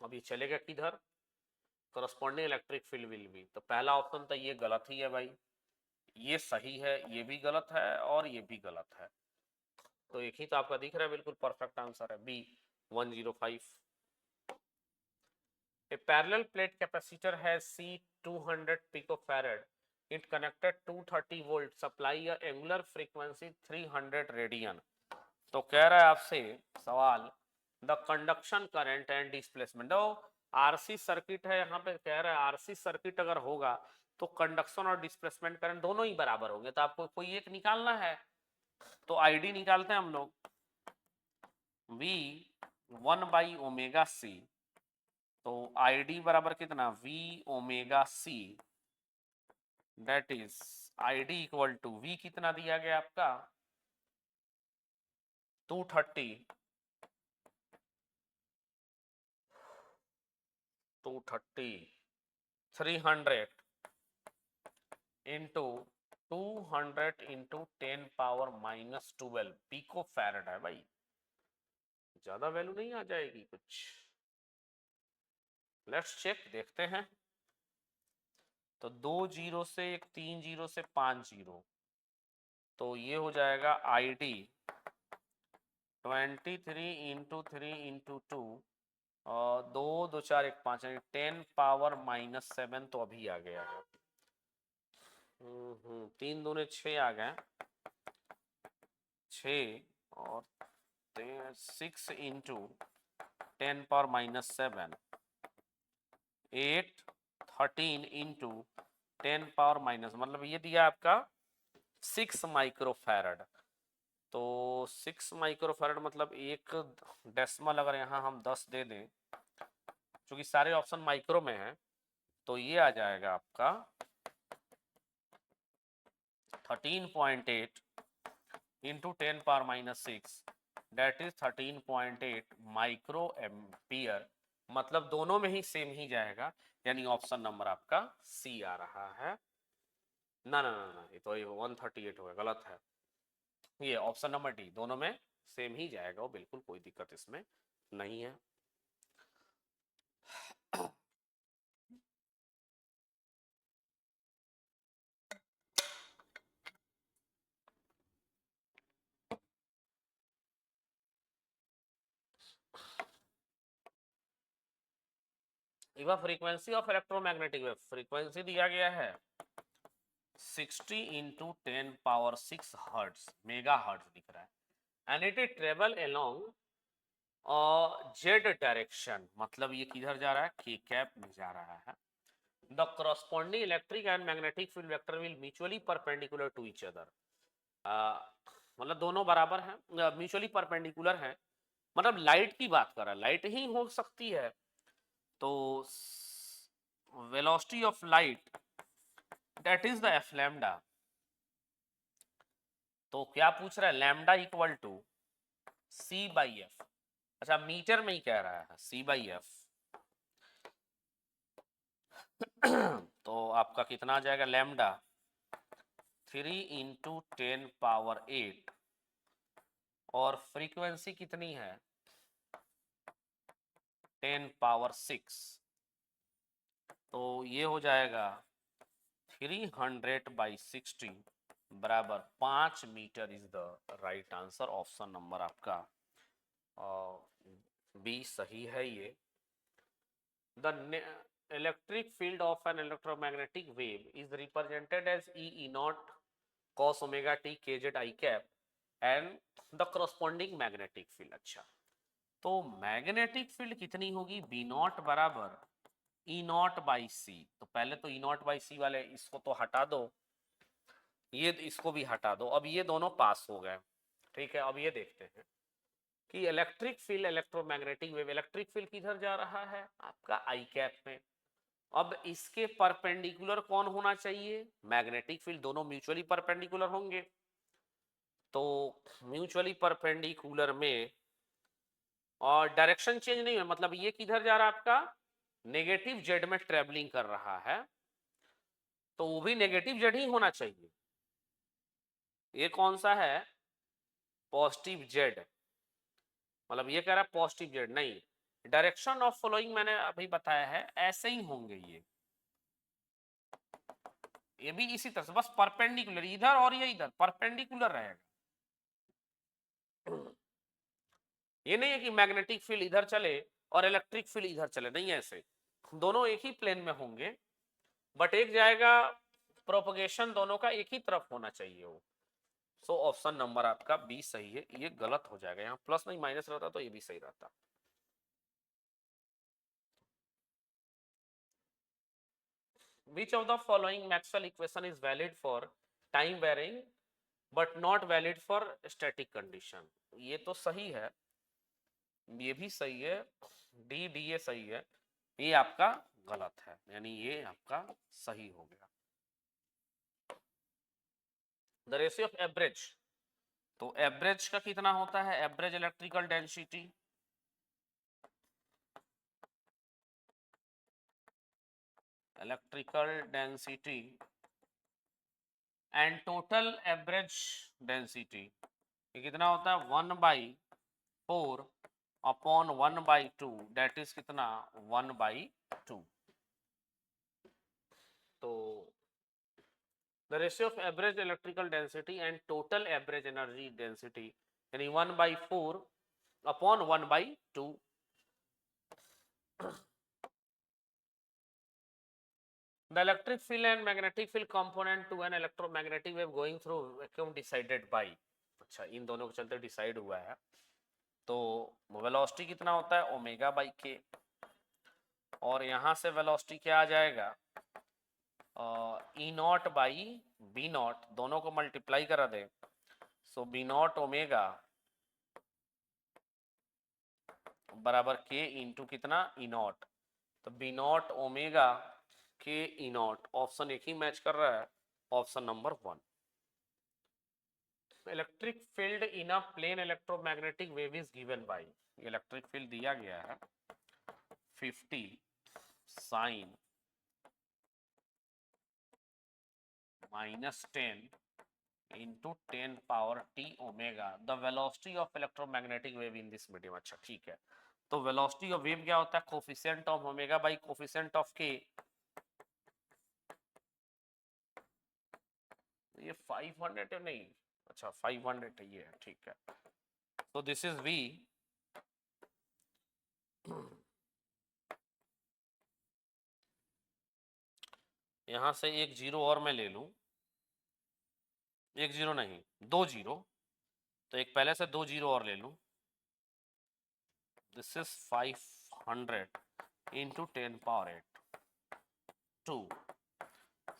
Speaker 1: अब ये चलेगा किधर, corresponding electric field will be, तो पहला ऑप्शन तो ये गलत ही है भाई, ये सही है, ये भी गलत है और ये भी गलत है, तो एक ही तो आपका दिख रहा है, बिल्कुल परफेक्ट आंसर है B 105। A parallel plate capacitor has C 200 picofarad. It connected 230 volt supply a angular frequency 300 radian. तो कह रहा है आपसे सवाल the conduction current and displacement, तो आरसी सर्किट है यहाँ पे, कह रहा है आरसी सर्किट अगर होगा तो कंडक्शन और डिस्प्लेसमेंट करंट दोनों ही बराबर होंगे, तो आपको कोई एक निकालना है, तो आईडी निकालते हैं हम लोग, V 1/ω_c, तो आईडी बराबर कितना V ω_c, that is ID equal to V कितना दिया गया आपका 230 300 इंटू 200 इंटू 10⁻⁻12 पिको फैरड है भाई, ज्यादा वैल्यू नहीं आ जाएगी कुछ, लेट्स चेक, देखते हैं। तो 2 जीरो से एक 3 जीरो से 5 जीरो, तो ये हो जाएगा आईडी 23 इंटू 3 इंटू 2, और 2 2 4 1 5, 10⁻⁻7 तो अभी आ गया है, 3 दूने 6 आ गए, 6 और 6 इंटू 10⁻⁻7, 8 13 इंटू 10⁻⁻, मतलब ये दिया आपका 6 माइक्रोफैरड, तो 6 माइक्रोफैरड मतलब एक डेसिमल अगर यहाँ हम 10 दे दें, क्योंकि सारे ऑप्शन माइक्रो में है, तो ये आ जाएगा आपका 13.8 into 10⁻⁻6, that is 13.8 micro ampere, मतलब दोनों में ही सेम ही जाएगा, यानी ऑप्शन नंबर आपका सी आ रहा है। ना ना ना ना, ये तो 138 होगा, गलत है, ये ऑप्शन नंबर डी, दोनों में सेम ही जाएगा, वो बिल्कुल कोई दिक्कत इसमें नहीं है। Eva frequency of electromagnetic wave, frequency दिया गया है 60 इंटू 10⁻6 हर्ट्ज, मेगा हर्ट्ज दिख रहा है, and it is travel along Z direction, मतलब ये किधर जा रहा है, के कैप में जा रहा है। The corresponding electric and magnetic field vector will mutually perpendicular to each other, मतलब दोनों बराबर हैं, म्यूचुअली परपेंडिकुलर हैं, मतलब लाइट की बात कर रहा है, लाइट ही हो सकती है, तो velocity of light that is the F lambda, तो क्या पूछ रहा है, लैम्डा इक्वल टू C/F, अच्छा मीटर में ही कह रहा है C/F, तो आपका कितना आ जाएगा लैम्डा 3 इंटू 10⁻8, और फ्रीक्वेंसी कितनी है 10⁻6, तो ये हो जाएगा 300/60 बराबर 5 metre is the right answer, option number आपका बी सही है। ये the electric field of an electromagnetic wave is represented as E naught cos omega t kz I cap and the corresponding magnetic field, अच्छा तो magnetic field कितनी होगी B not बराबर ई naught by सी, तो पहले तो ई नॉट बाई सी वाले इसको तो हटा दो, ये इसको भी हटा दो, अब ये दोनों पास हो गए, ठीक है, अब ये देखते हैं कि electric field electromagnetic wave, electric field किधर जा रहा है आपका आई कैप में। अब इसके परपेंडिकुलर कौन होना चाहिए, मैग्नेटिक फील्ड, दोनों म्यूचुअली परपेंडिकुलर होंगे। तो म्यूचुअली परपेंडिकुलर में और डायरेक्शन चेंज नहीं है, मतलब ये किधर जा रहा है आपका नेगेटिव जेड में ट्रेवलिंग कर रहा है, तो वो भी नेगेटिव जेड ही होना चाहिए। ये कौन सा है, पॉजिटिव जेड, मतलब ये कह रहा है पॉजिटिव जेड, नहीं, डायरेक्शन ऑफ फॉलोइंग मैंने अभी बताया है, ऐसे ही होंगे ये भी इसी तरह से, बस परपेंडिकुलर, इधर और ये इधर परपेंडिकुलर रहेगा। ये नहीं है कि मैग्नेटिक फील्ड इधर चले और इलेक्ट्रिक फील्ड इधर चले, नहीं ऐसे, दोनों एक ही प्लेन में होंगे, बट एक जाएगा, प्रोपगेशन दोनों का एक ही तरफ होना चाहिए वो। सो ऑप्शन नंबर आपका बी सही है, ये गलत हो जाएगा, यहाँ प्लस नहीं माइनस रहता तो ये भी सही रहता। Which of the following Maxwell equation is valid for time varying but not valid for static condition? ये तो सही है, ये भी सही है, डी ये सही है, ये आपका गलत है, यानी ये आपका सही हो गया। द रेशियो ऑफ एवरेज, तो एवरेज का कितना होता है, average electrical density, and total average density, ये कितना होता है 1/4 अपॉन 1/2, दैट इज कितना 1/2। तो the ratio of average electrical density and total average energy density, यानी 1/4 upon 1/2। The electric field and magnetic field component to an electromagnetic wave going through vacuum decided by, अच्छा इन दोनों के चलते decide हुआ है। तो वेलोसिटी कितना होता है ओमेगा बाई के, और यहाँ से वेलोसिटी क्या आ जाएगा E naught by B not, दोनों को मल्टीप्लाई करा दे, सो बी नॉट ओमेगा बराबर के इंटू कितना ई नॉट, तो बी नॉट ओमेगा के ई नॉट, ऑप्शन एक ही मैच कर रहा है, option number 1। Electric field in a plane electromagnetic wave is given by, electric field दिया गया है 50 sine -10 into 10 power t omega, the velocity of electromagnetic wave in this medium. अच्छा ठीक है, तो वेलोसिटी ऑफ वेव क्या होता है, coefficient of omega by coefficient of के, ये 500 है नहीं, अच्छा 500 है ये, ठीक है, तो दिस इज v, यहां से एक जीरो और मैं ले लूं, एक जीरो नहीं 2 जीरो, तो एक पहले से 2 जीरो और ले लूं, this is 500 into 10 power 8 2,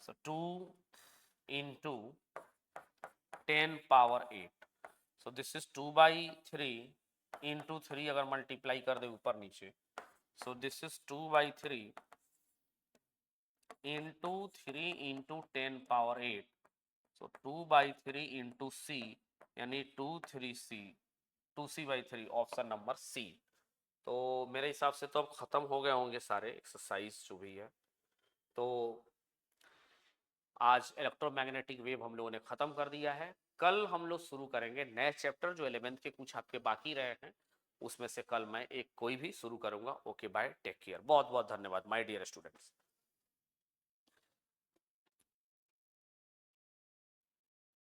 Speaker 1: so 2 into 10 power 8, so this is 2/3 into 3, अगर मल्टीप्लाई कर दे ऊपर नीचे, so this is 2/3 into 3 into 10 power 8, so 2/3 into c, यानी 2/3c, 2c/3, option number C. तो मेरे हिसाब से तो अब खत्म हो गए होंगे सारे एक्सरसाइज जो भी है, तो आज इलेक्ट्रोमैग्नेटिक वेव हम लोगों ने खत्म कर दिया है। कल हम लोग शुरू करेंगे नए चैप्टर, जो 11th के कुछ आपके बाकी रहे हैं, उसमें से कल मैं एक कोई भी शुरू करूंगा। ओके बाय, टेक केयर, बहुत बहुत धन्यवाद माय डियर स्टूडेंट्स।